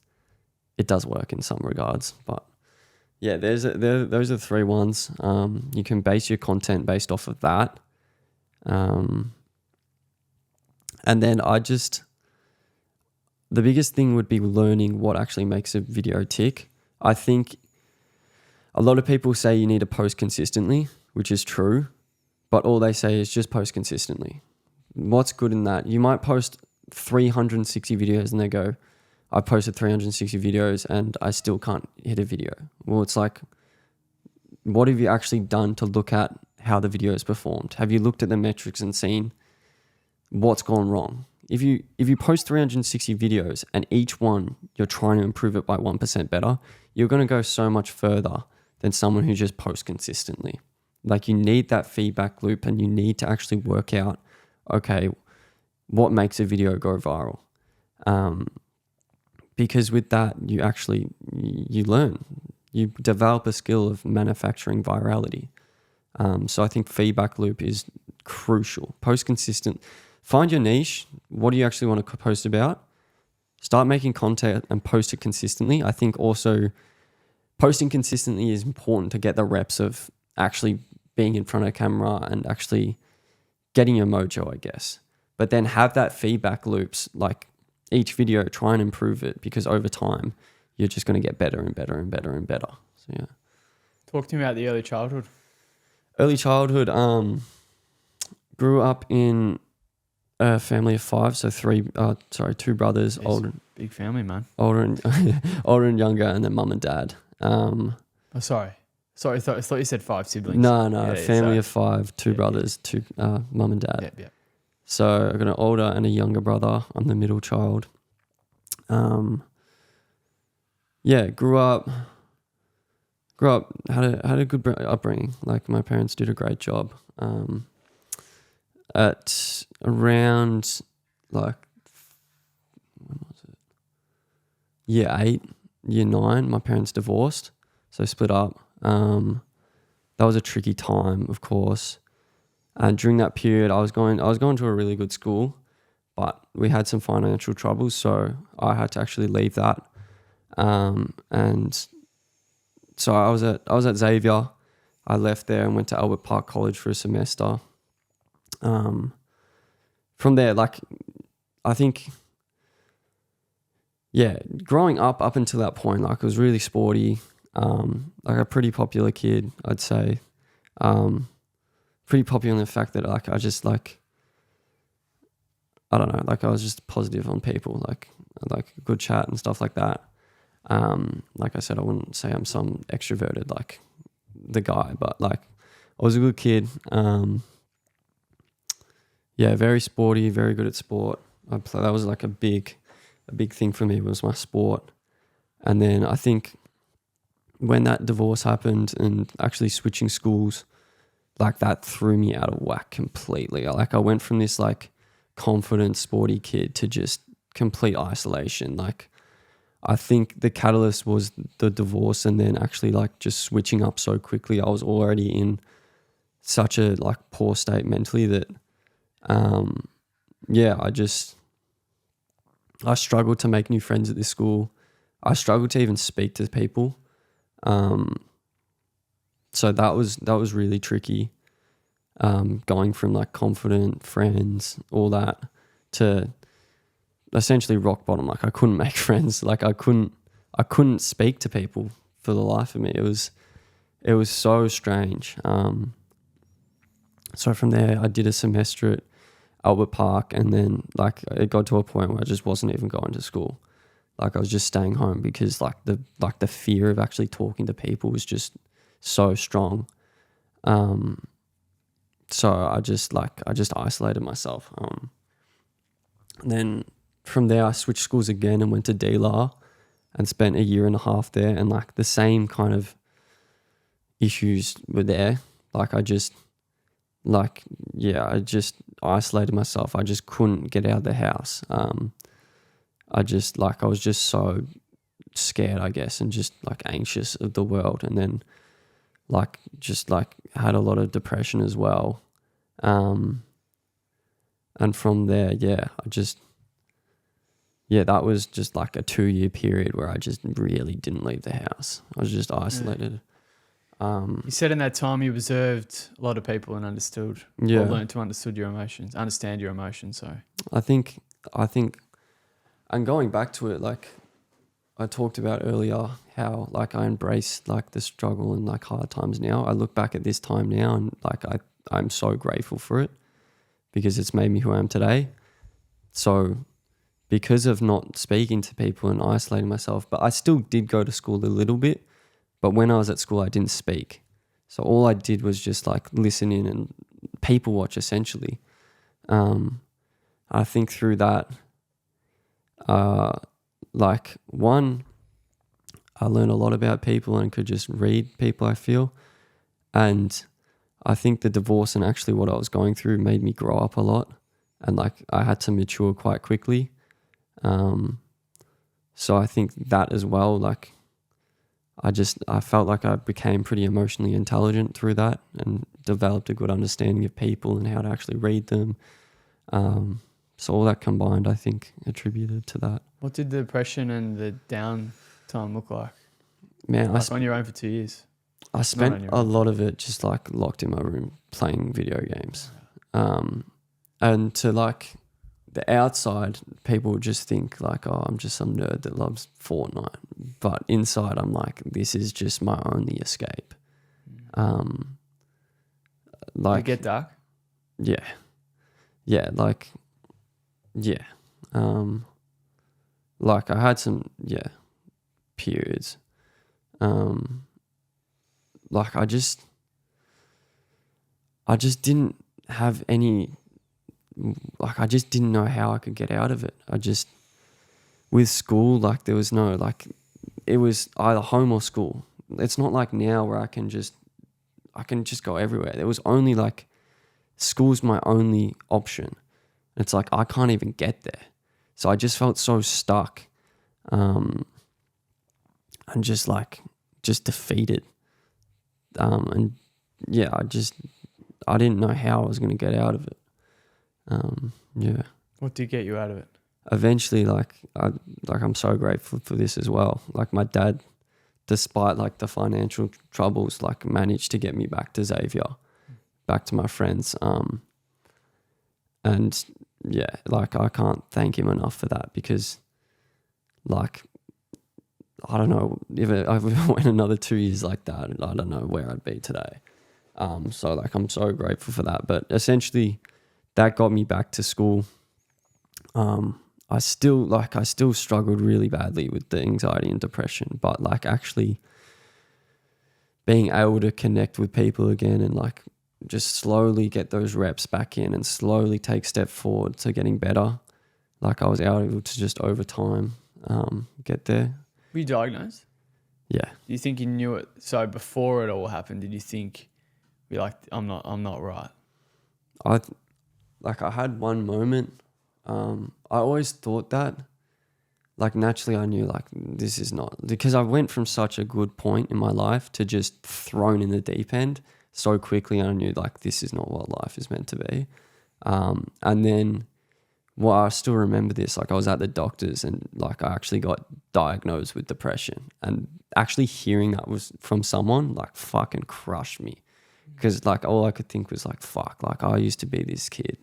it does work in some regards. But yeah, those are 3 ones. You can base your content based off of that. And then the biggest thing would be learning what actually makes a video tick. I think a lot of people say you need to post consistently, which is true, but all they say is just post consistently. What's good in that? You might post 360 videos and they go, I posted 360 videos and I still can't hit a video. Well, it's like, what have you actually done to look at how the video is performed? Have you looked at the metrics and seen what's gone wrong. If you post 360 videos and each one you're trying to improve it by 1% better, you're going to go so much further than someone who just posts consistently. Like, you need that feedback loop, and you need to actually work out, okay, what makes a video go viral? Because with that, you learn, you develop a skill of manufacturing virality. So I think feedback loop is crucial. Post consistent. Find your niche. What do you actually want to post about? Start making content and post it consistently. I think also posting consistently is important to get the reps of actually being in front of camera and actually getting your mojo, I guess. But then have that feedback loops, like each video, try and improve it, because over time you're just going to get better and better and better and better. So yeah. Talk to me about the early childhood. Early childhood, grew up in a family of 5, so 2 brothers, Yes, older, big family, man. older and younger, and then mum and dad. Oh, sorry. I thought you said 5 siblings. No, Yeah, family sorry. of 5, 2 Yeah, brothers, 2 mum and dad. Yep. So I've got an older and a younger brother. I'm the middle child. Grew up, had a good upbringing. Like, my parents did a great job. At around, like, when was it? Year 8, year 9, my parents divorced, so split up. That was a tricky time, of course. And during that period, I was going to a really good school, but we had some financial troubles, so I had to actually leave that. And so I was at Xavier. I left there and went to Albert Park College for a semester. From there, like, I think, growing up until that point, like, I was really sporty, like a pretty popular kid, I'd say. Pretty popular in the fact that, like, I just, like, I don't know, like, I was just positive on people, like good chat and stuff like that. Like I said, I wouldn't say I'm some extroverted, like, the guy, but, like, I was a good kid. Very sporty, very good at sport. That was like a big thing for me, was my sport. And then I think when that divorce happened and actually switching schools, like, that threw me out of whack completely. Like, I went from this, like, confident, sporty kid to just complete isolation. Like, I think the catalyst was the divorce, and then actually, like, just switching up so quickly. I was already in such a, like, poor state mentally that, I struggled to make new friends at this school. I struggled to even speak to people. So that was really tricky. Going from, like, confident friends, all that, to essentially rock bottom. Like, I couldn't make friends. Like, I couldn't speak to people for the life of me. It was so strange. So from there, I did a semester at Albert Park, and then, like, it got to a point where I just wasn't even going to school. Like, I was just staying home because, like, the fear of actually talking to people was just so strong. So I just isolated myself. And then from there, I switched schools again and went to DLAR and spent a year and a half there, and, like, the same kind of issues were there. Like, I just isolated myself. I just couldn't get out of the house. I was just so scared, I guess, and just, like, anxious of the world. And then, like, just, like, had a lot of depression as well. And from there, that was just, like, a 2-year period where I just really didn't leave the house. I was just isolated. You said in that time you observed a lot of people and understood, or learned to understand your emotions. So I think, and going back to it, like I talked about earlier, how, like, I embrace, like, the struggle and, like, hard times now. I look back at this time now, and, like, I'm so grateful for it, because it's made me who I am today. So because of not speaking to people and isolating myself, but I still did go to school a little bit. But when I was at school, I didn't speak. So all I did was just, like, listen in and people watch, essentially. I think through that, like one, I learned a lot about people and could just read people, I feel. And I think the divorce and actually what I was going through made me grow up a lot. And like I had to mature quite quickly. So I think that as well, like I felt like I became pretty emotionally intelligent through that and developed a good understanding of people and how to actually read them. So all that combined, I think, attributed to that. What did the depression and the downtime look like? Man, Like on your own for 2 years. I spent a lot of it just like locked in my room playing video games. And to like the outside, people would just think like, oh, I'm just some nerd that loves Fortnite. But inside, I'm like, this is just my only escape. Like, Did it get dark? Yeah. Yeah, like, yeah. Like I had some, periods. Like I just didn't have any, like I just didn't know how I could get out of it. With school, like there was no, like it was either home or school. It's not like now where I can just go everywhere. There was only like, school's my only option. It's like, I can't even get there. So I just felt so stuck, and just defeated. And yeah, I didn't know how I was going to get out of it. Yeah. What did get you out of it? Eventually, I'm so grateful for this as well. Like my dad, despite like the financial troubles, like managed to get me back to Xavier, back to my friends. And yeah, like I can't thank him enough for that, because like, I don't know, if I went another 2 years like that, I don't know where I'd be today. So like, I'm so grateful for that. But essentially that got me back to school. I still struggled really badly with the anxiety and depression, but like actually being able to connect with people again and like just slowly get those reps back in and slowly take step forward to getting better. Like I was able to just over time, get there. Were you diagnosed? Yeah. Do you think you knew it? So before it all happened, did you think, be like, I'm not right? I had one moment. I always thought that, like naturally I knew like this is not, because I went from such a good point in my life to just thrown in the deep end so quickly. I knew like this is not what life is meant to be. And then, well, I still remember this, like I was at the doctor's and like I actually got diagnosed with depression, and actually hearing that was from someone like fucking crushed me, because like all I could think was like, fuck, like I used to be this kid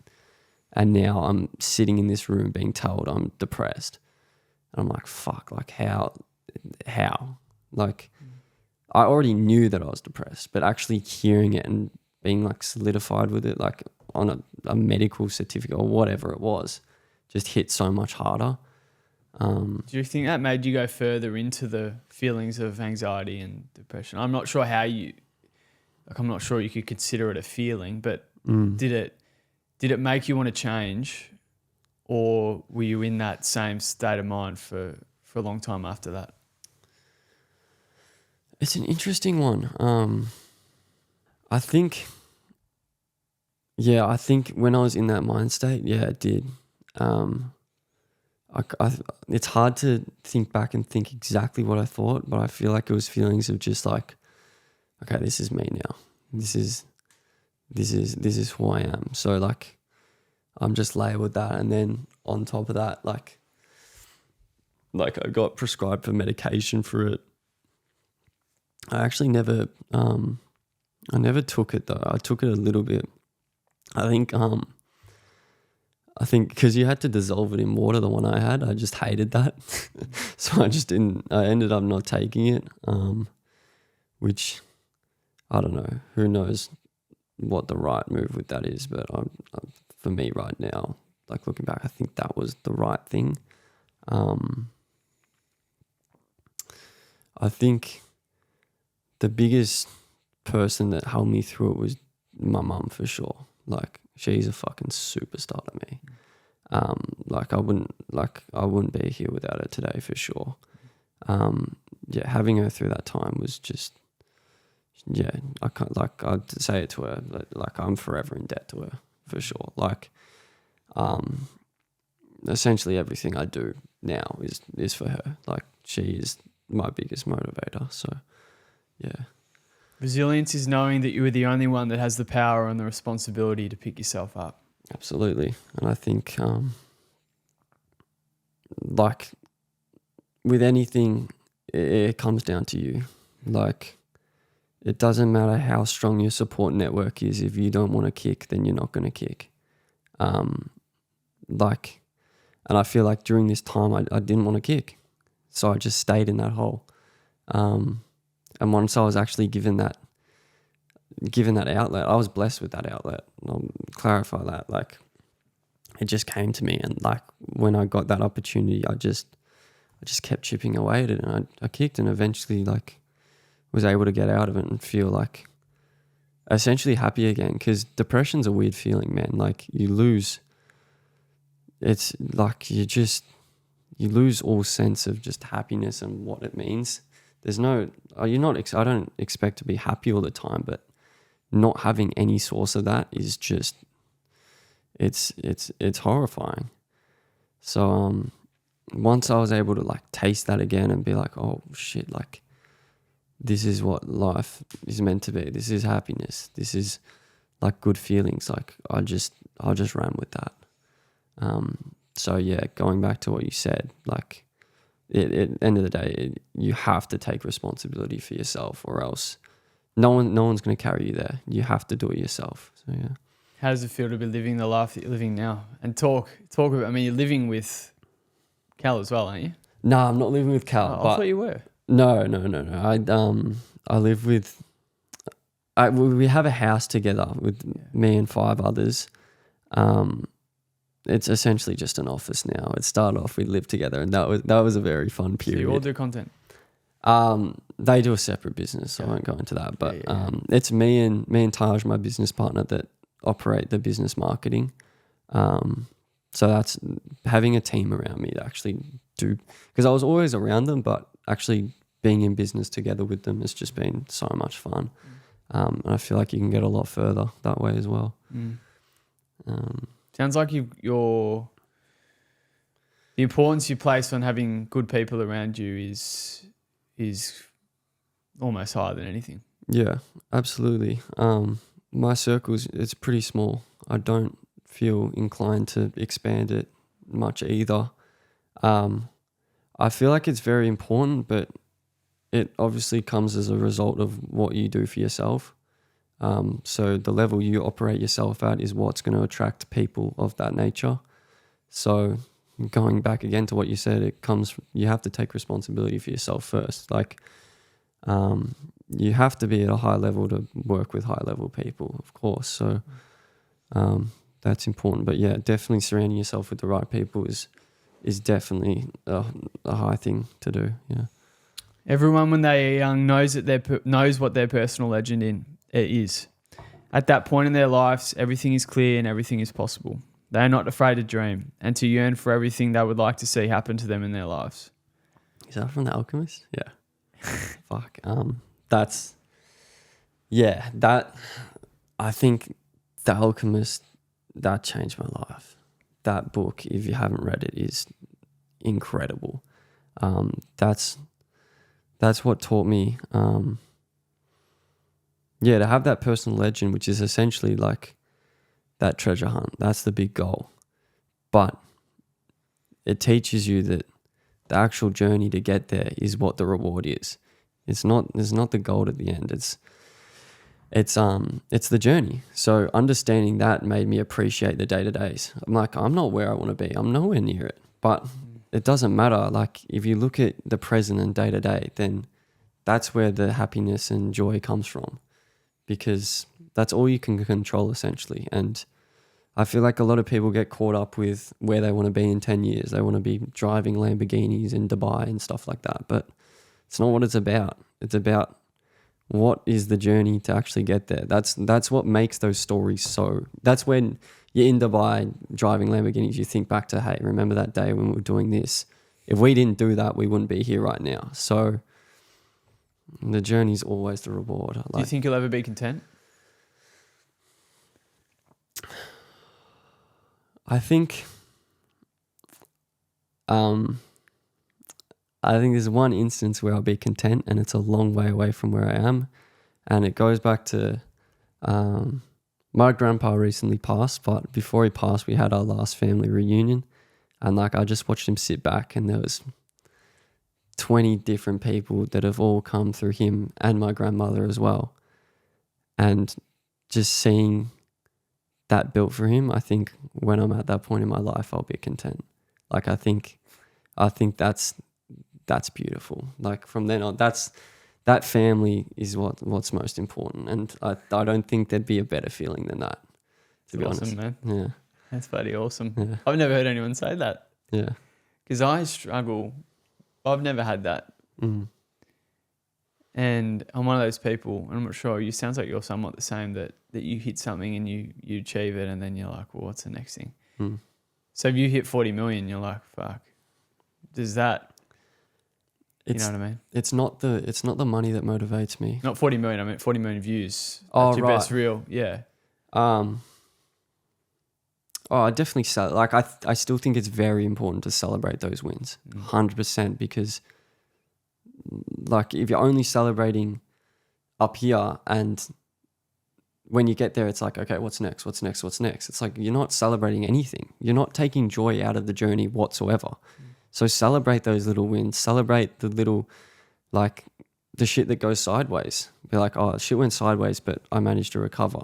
and now I'm sitting in this room being told I'm depressed. And I'm like, fuck, like how? Like I already knew that I was depressed, but actually hearing it and being like solidified with it, like on a medical certificate or whatever it was, just hit so much harder. Do you think that made you go further into the feelings of anxiety and depression? I'm not sure how I'm not sure you could consider it a feeling, but did it make you want to change, or were you in that same state of mind for a long time after that? It's an interesting one. I think when I was in that mind state, yeah, it did. It's hard to think back and think exactly what I thought, but I feel like it was feelings of just like, okay, this is me now. This is who I am. So like, I'm just labeled that, and then on top of that, like I got prescribed for medication for it. I actually never took it though. I took it a little bit. I think because you had to dissolve it in water, the one I had, I just hated that. So I ended up not taking it, which I don't know, who knows what the right move with that is, but for me right now, like looking back, I think that was the right thing. I think the biggest person that helped me through it was my mum, for sure. Like she's a fucking superstar to me. Like I wouldn't be here without her today for sure. Yeah, having her through that time was just, yeah, I can't, like, I'd say it to her, like I'm forever in debt to her for sure. Like, essentially everything I do now is for her. Like, she is my biggest motivator. So, yeah. Resilience is knowing that you are the only one that has the power and the responsibility to pick yourself up. Absolutely. And I think, like, with anything, it comes down to you. Like, it doesn't matter how strong your support network is. If you don't want to kick, then you're not going to kick. Like, and I feel like during this time, I didn't want to kick. So I just stayed in that hole. And once I was actually given that outlet, I was blessed with that outlet. I'll clarify that. Like, it just came to me. And like, when I got that opportunity, I just kept chipping away at it, and I kicked, and eventually like was able to get out of it and feel like essentially happy again. Because depression's a weird feeling, man. Like, you lose, it's like you lose all sense of just happiness and what it means. There's no, I don't expect to be happy all the time, but not having any source of that is just, it's horrifying. So once I was able to like taste that again and be like, oh shit, like this is what life is meant to be. This is happiness. This is like good feelings. Like I just ran with that. So yeah, going back to what you said, like at the end of the day, you have to take responsibility for yourself, or else no one's going to carry you there. You have to do it yourself. So yeah. How does it feel to be living the life that you're living now? And talk about, I mean, you're living with Cal as well, aren't you? No, I'm not living with Cal. Oh, I thought you were. No. I live with, we have a house together with me and 5 others. It's essentially just an office now. It started off, we lived together, and that was a very fun period. So you all do content? They do a separate business, so I won't go into that. But it's me and Taj, my business partner, that operate the business marketing. So that's having a team around me to actually do, because I was always around them, but actually being in business together with them has just been so much fun. And I feel like you can get a lot further that way as well. Sounds like the importance you place on having good people around you is almost higher than anything. Yeah, absolutely. My circles, it's pretty small. I don't feel inclined to expand it much either. I feel like it's very important, but it obviously comes as a result of what you do for yourself. So the level you operate yourself at is what's going to attract people of that nature. So going back again to what you said, you have to take responsibility for yourself first. Like, you have to be at a high level to work with high level people, of course. So, that's important. But yeah, definitely surrounding yourself with the right people is definitely a high thing to do. Yeah. Everyone, when they are young, knows what their personal legend is. At that point in their lives, everything is clear and everything is possible. They are not afraid to dream and to yearn for everything they would like to see happen to them in their lives. Is that from The Alchemist? Yeah. Fuck. I think The Alchemist, that changed my life. That book, if you haven't read it, is incredible. That's what taught me, to have that personal legend, which is essentially like that treasure hunt. That's the big goal. But it teaches you that the actual journey to get there is what the reward is. It's not the goal at the end. It's the journey. So understanding that made me appreciate the day-to-days. I'm like, I'm not where I want to be. I'm nowhere near it. But it doesn't matter. Like, if you look at the present and day-to-day, then that's where the happiness and joy comes from, because that's all you can control essentially. And I feel like a lot of people get caught up with where they want to be in 10 years. They want to be driving Lamborghinis in Dubai and stuff like that. But it's not what it's about. It's about what is the journey to actually get there. That's what makes those stories so. That's when you're in Dubai driving Lamborghinis, you think back to, hey, remember that day when we were doing this? If we didn't do that, we wouldn't be here right now. So the journey's always the reward. Do you think you'll ever be content? I think there's one instance where I'll be content, and it's a long way away from where I am. And it goes back to my grandpa recently passed, but before he passed, we had our last family reunion. And like, I just watched him sit back, and there was 20 different people that have all come through him and my grandmother as well. And just seeing that built for him, I think when I'm at that point in my life, I'll be content. Like, I think that's beautiful. Like, from then on, that family is what's most important. And I don't think there'd be a better feeling than that, to be honest. Man. Yeah. That's bloody awesome. Yeah. I've never heard anyone say that. Yeah. Because I struggle. I've never had that. Mm. And I'm one of those people, and I'm not sure, you sounds like you're somewhat the same, that you hit something and you achieve it, and then you're like, well, what's the next thing? Mm. So if you hit 40 million, you're like, fuck. Does that, you know what I mean? It's not the money that motivates me. Not 40 million, I mean 40 million views. Oh, That's your right. best reel, yeah. I definitely I still think it's very important to celebrate those wins, 100%, because like, if you're only celebrating up here, and when you get there, it's like, okay, what's next? What's next? What's next? It's like, you're not celebrating anything. You're not taking joy out of the journey whatsoever. So celebrate those little wins. Celebrate the little, like, the shit that goes sideways. Be like, oh, shit went sideways, but I managed to recover.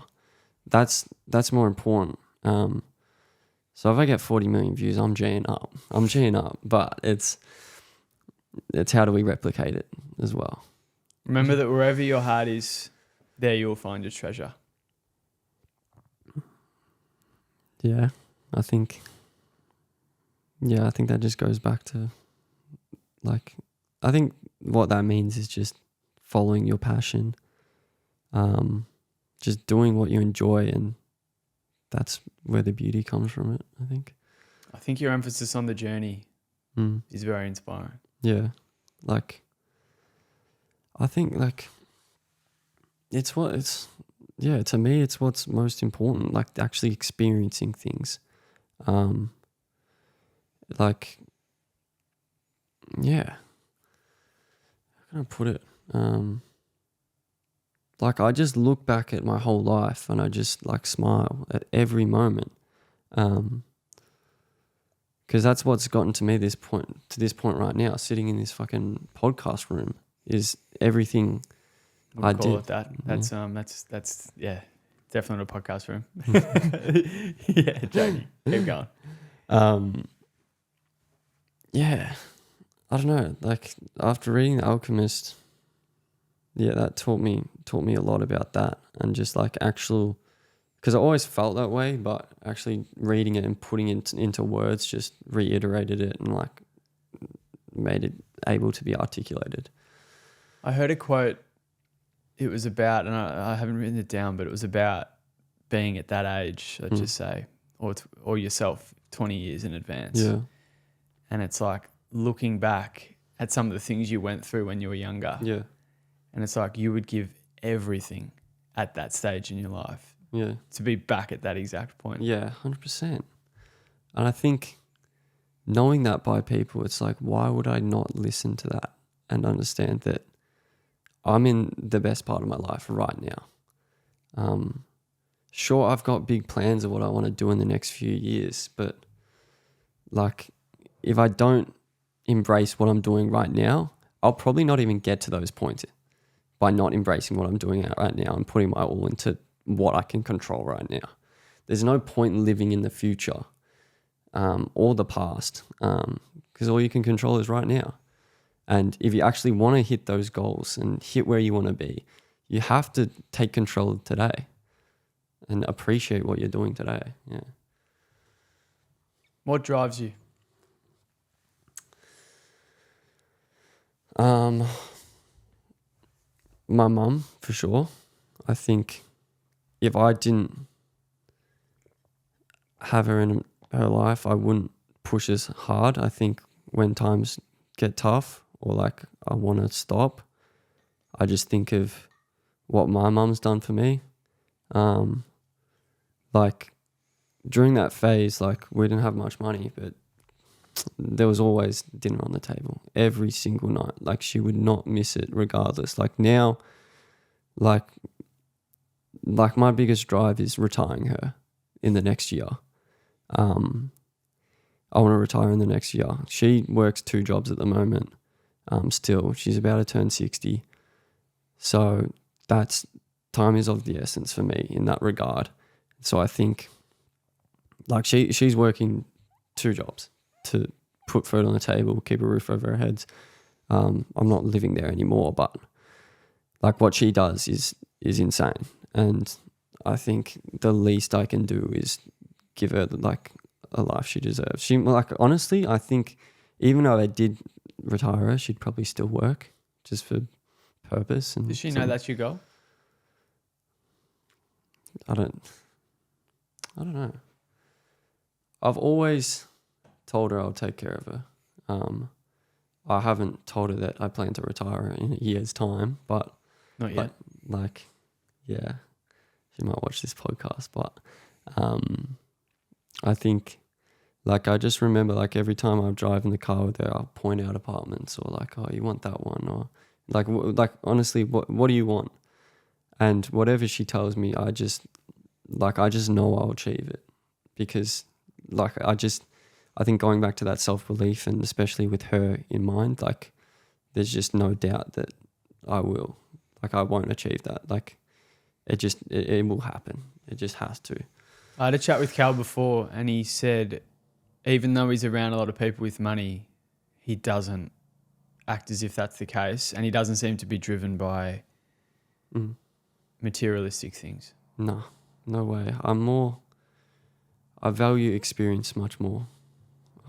That's more important. So if I get 40 million views, I'm G'ing up. But it's how do we replicate it as well? Remember that wherever your heart is, there you'll find your treasure. Yeah, I think that just goes back to, like, I think what that means is just following your passion, just doing what you enjoy, and that's where the beauty comes from it, I think. I think your emphasis on the journey is very inspiring. Yeah, like, I think, like, to me, it's what's most important, like, actually experiencing things. Like, yeah, how can I put it? Like, I just look back at my whole life, and I just, like, smile at every moment. Because that's what's gotten to me this point right now, sitting in this fucking podcast room, is everything We'll I call did. it that. That's yeah, definitely not a podcast room. Yeah, joking. Keep going. Yeah, I don't know. Like, after reading The Alchemist, yeah, that taught me a lot about that, and just like actual, because I always felt that way, but actually reading it and putting it into words just reiterated it and like made it able to be articulated. I heard a quote. It was about, and I haven't written it down, but it was about being at that age, let's just say, or yourself 20 years in advance. Yeah. And it's like looking back at some of the things you went through when you were younger. Yeah. And it's like you would give everything at that stage in your life. Yeah. To be back at that exact point. Yeah, 100%. And I think knowing that by people, it's like, why would I not listen to that and understand that I'm in the best part of my life right now? Sure, I've got big plans of what I want to do in the next few years, but like, if I don't embrace what I'm doing right now, I'll probably not even get to those points by not embracing what I'm doing right now and putting my all into what I can control right now. There's no point in living in the future or the past, because all you can control is right now. And if you actually want to hit those goals and hit where you want to be, you have to take control of today and appreciate what you're doing today. Yeah. What drives you? My mum, for sure. I think if I didn't have her in her life, I wouldn't push as hard. I think when times get tough or like I want to stop, I just think of what my mum's done for me. Like during that phase, like we didn't have much money, but there was always dinner on the table every single night. Like she would not miss it regardless. Like now, like my biggest drive is retiring her in the next year. I want to retire in the next year. She works 2 jobs at the moment. Still, she's about to turn 60. So that's time is of the essence for me in that regard. So I think like she's working 2 jobs to put food on the table, keep a roof over our heads. I'm not living there anymore, but like what she does is insane. And I think the least I can do is give her like a life she deserves. She like honestly, I think even though I did retire her, she'd probably still work just for purpose. And does she know that's your goal? I don't know. I've always told her I'll take care of her. I haven't told her that I plan to retire her in a year's time, but Not yet. like, yeah, she might watch this podcast, but I think like I just remember like every time I drive in the car with her, I'll point out apartments or like, oh, you want that one, or like honestly, what do you want? And whatever she tells me, I just know I'll achieve it, because like I think going back to that self-belief, and especially with her in mind, like there's just no doubt that I will. Like I won't achieve that. Like it will happen. It just has to. I had a chat with Cal before, and he said even though he's around a lot of people with money, he doesn't act as if that's the case, and he doesn't seem to be driven by materialistic things. No way. I value experience much more.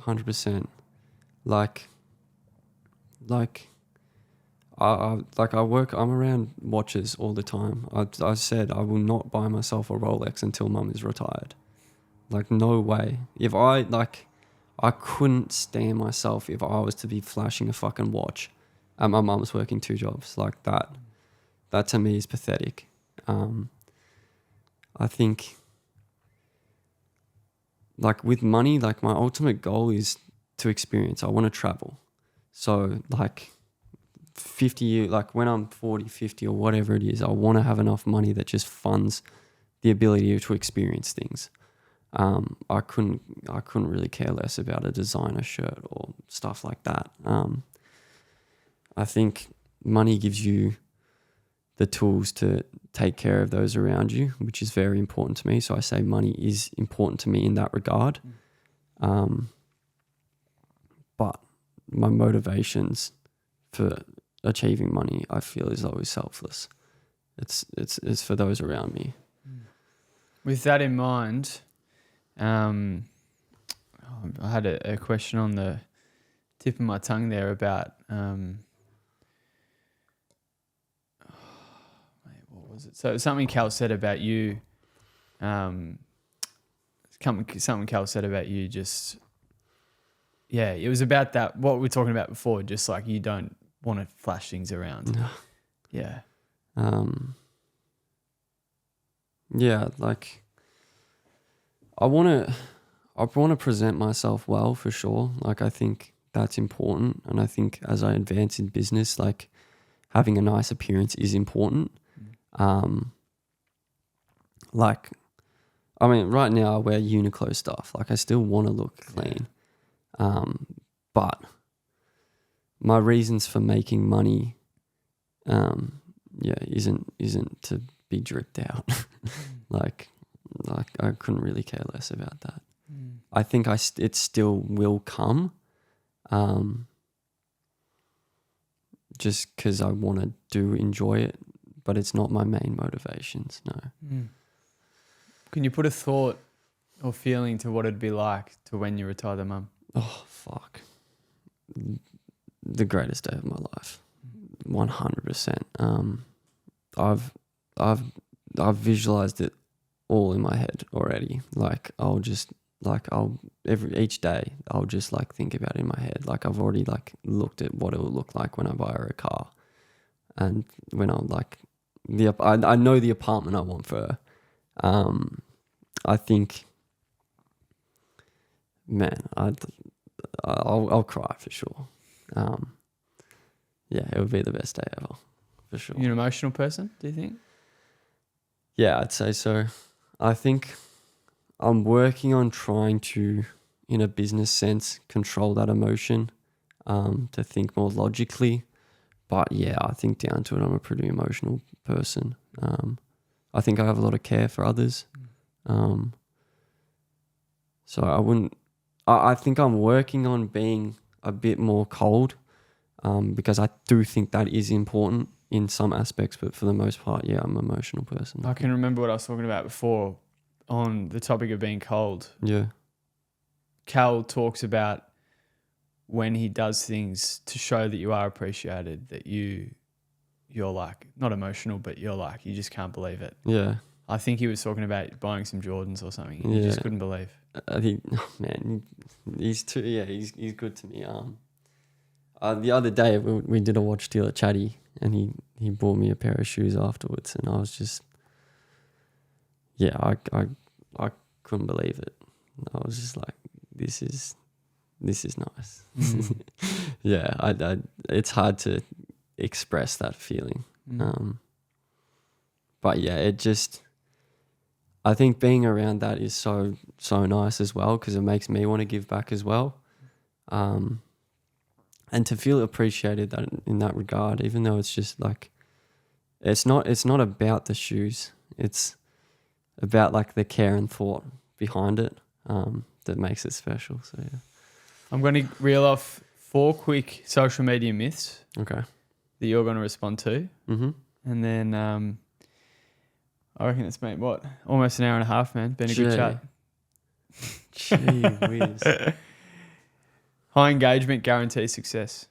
100%. I'm around watches all the time. I said I will not buy myself a Rolex until mum is retired. Like, no way. I couldn't stand myself if I was to be flashing a fucking watch and my mum's working 2 jobs like that. That to me is pathetic. I think like with money, like my ultimate goal is to experience. I want to travel. So like 50 years, like when I'm 40, 50 or whatever it is, I want to have enough money that just funds the ability to experience things. I couldn't really care less about a designer shirt or stuff like that. I think money gives you the tools to take care of those around you, which is very important to me. So I say money is important to me in that regard. But my motivations for achieving money, I feel, is always selfless. It's for those around me. With that in mind, I had a question on the tip of my tongue there about what was it? So something Cal said about you. Something Cal said about you. Just it was about that. What we were talking about before. Just like you don't want to flash things around. No. Yeah. Yeah, like I want to present myself well, for sure. Like I think that's important, and I think as I advance in business, like having a nice appearance is important. Like I mean, right now I wear Uniqlo stuff. Like I still want to look clean. But my reasons for making money isn't to be dripped out. like I couldn't really care less about that. I think it still will come, just because I want to enjoy it, but it's not my main motivations. No. Can you put a thought or feeling to what it'd be like to when you retire the mum? Oh fuck! The greatest day of my life, 100%. I've visualized it all in my head already. Like I'll just like each day I'll just like think about it in my head. Like I've already like looked at what it will look like when I buy her a car, and when I'm like I know the apartment I want for her. I think, man, I'll cry for sure. Yeah, it would be the best day ever, for sure. You're an emotional person, do you think? Yeah, I'd say so. I think I'm working on trying to, in a business sense, control that emotion, to think more logically. But yeah, I think down to it, I'm a pretty emotional person. I think I have a lot of care for others. So I wouldn't. I think I'm working on being a bit more cold, because I do think that is important in some aspects. But for the most part, yeah, I'm an emotional person. I can remember what I was talking about before on the topic of being cold. Yeah. Cal talks about when he does things to show that you are appreciated, that you're like not emotional, but you're like you just can't believe it. Yeah. I think he was talking about buying some Jordans or something. And You just couldn't believe. I think, oh man, he's too. Yeah, he's good to me. The other day we did a watch deal at Chatty, and he bought me a pair of shoes afterwards, and I was just, yeah, I couldn't believe it. I was just like, this is nice. Yeah, I it's hard to express that feeling. But yeah, it just, I think being around that is so nice as well, because it makes me want to give back as well. And to feel appreciated that in that regard, even though it's just like, it's not about the shoes. It's about like the care and thought behind it, that makes it special. So yeah. I'm going to reel off 4 quick social media myths Okay. that you're going to respond to. Mm-hmm. And then I reckon it's been, almost an hour and a half, man. Been a good chat. Gee whiz. High engagement guarantees success.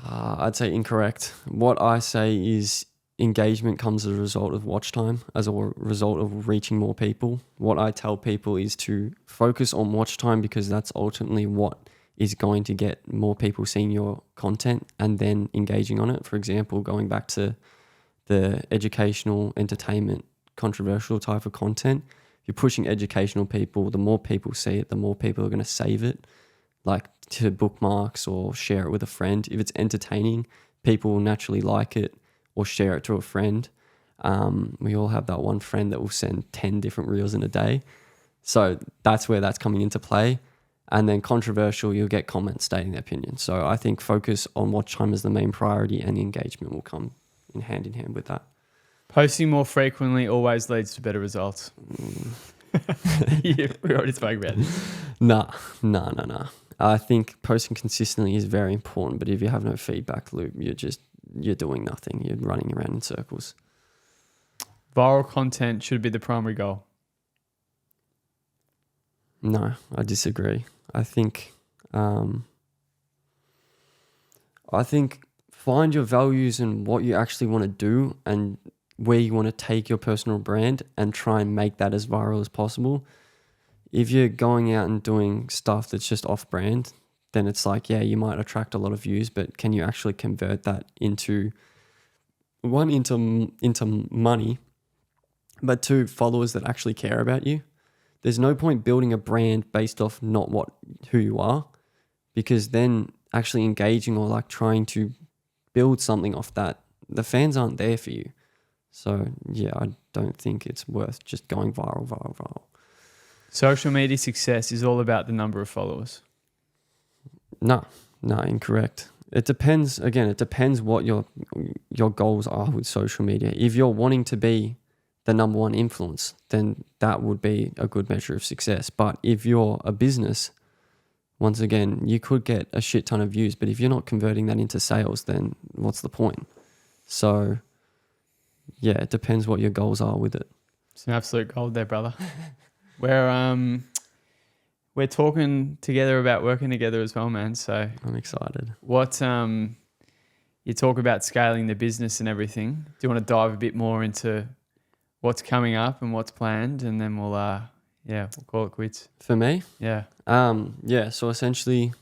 I'd say incorrect. What I say is engagement comes as a result of watch time, as a result of reaching more people. What I tell people is to focus on watch time, because that's ultimately what is going to get more people seeing your content and then engaging on it. For example, going back to the educational, entertainment, controversial type of content, if you're pushing educational people, the more people see it, the more people are going to save it, like to bookmarks or share it with a friend. If it's entertaining, people will naturally like it or share it to a friend. We all have that one friend that will send 10 different reels in a day. So that's where that's coming into play. And then controversial, you'll get comments stating their opinion. So I think focus on watch time as the main priority, and engagement will come in hand with that. Posting more frequently always leads to better results. Yeah, we already spoke about it. Nah. I think posting consistently is very important, but if you have no feedback loop, you're doing nothing. You're running around in circles. Viral content should be the primary goal. No, I disagree. I think find your values and what you actually want to do and where you want to take your personal brand, and try and make that as viral as possible. If you're going out and doing stuff that's just off brand, then it's like, yeah, you might attract a lot of views, but can you actually convert that into money, but 2, followers that actually care about you? There's no point building a brand based off not who you are, because then actually engaging or like trying to build something off that, the fans aren't there for you. So yeah, I don't think it's worth just going viral. Social media success is all about the number of followers. No, incorrect. It depends. Again, it depends what your goals are with social media. If you're wanting to be the number one influence, then that would be a good measure of success. But if you're a business, once again, you could get a shit ton of views, but if you're not converting that into sales, then what's the point? So yeah, it depends what your goals are with it. Some absolute gold there, brother. We're talking together about working together as well, man. So I'm excited. What you talk about scaling the business and everything. Do you want to dive a bit more into what's coming up and what's planned, and then we'll yeah, we'll call it quits. For me, Yeah. yeah. So essentially,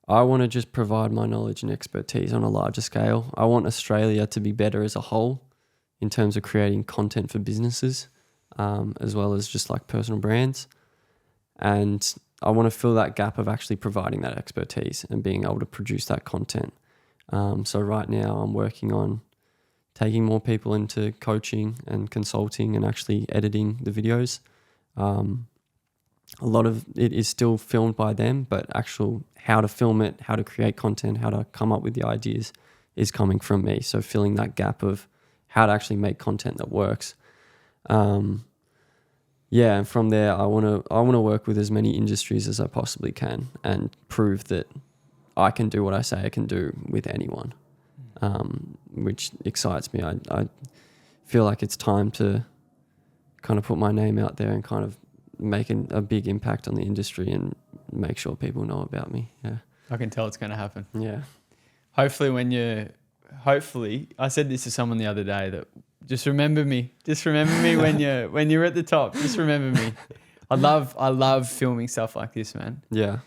I want to just provide my knowledge and expertise on a larger scale. I want Australia to be better as a whole in terms of creating content for businesses, as well as just like personal brands. And I want to fill that gap of actually providing that expertise and being able to produce that content. So right now I'm working on taking more people into coaching and consulting and actually editing the videos. A lot of it is still filmed by them, but actual how to film it, how to create content, how to come up with the ideas is coming from me. So filling that gap of how to actually make content that works. Yeah, and from there, I want to work with as many industries as I possibly can and prove that I can do what I say I can do with anyone, which excites me. I feel like it's time to kind of put my name out there and kind of make a big impact on the industry and make sure people know about me. Yeah, I can tell it's going to happen. yeah, Hopefully I said this to someone the other day that just remember me when you're at the top. Just remember me. I love filming stuff like this, man, yeah,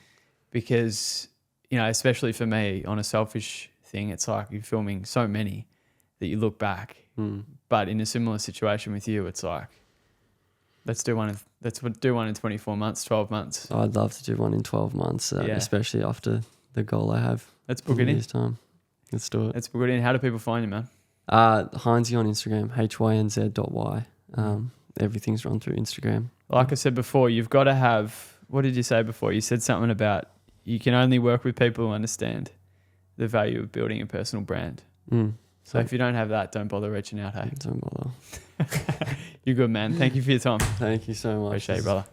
because, you know, especially for me on a selfish thing, it's like you're filming so many that you look back. But in a similar situation with you, it's like, let's do one in 24 months, 12 months. I'd love to do one in 12 months, especially after the goal I have. Let's book it in. Time. Let's do it. Let's book it in. How do people find you, man? Hynes on Instagram, HYNZ.Y. Everything's run through Instagram. Like I said before, you've got to have, what did you say before? You said something about you can only work with people who understand the value of building a personal brand. So if you don't have that, don't bother reaching out, hey? Don't bother. You're good, man. Thank you for your time. Thank you so much. Appreciate you, brother.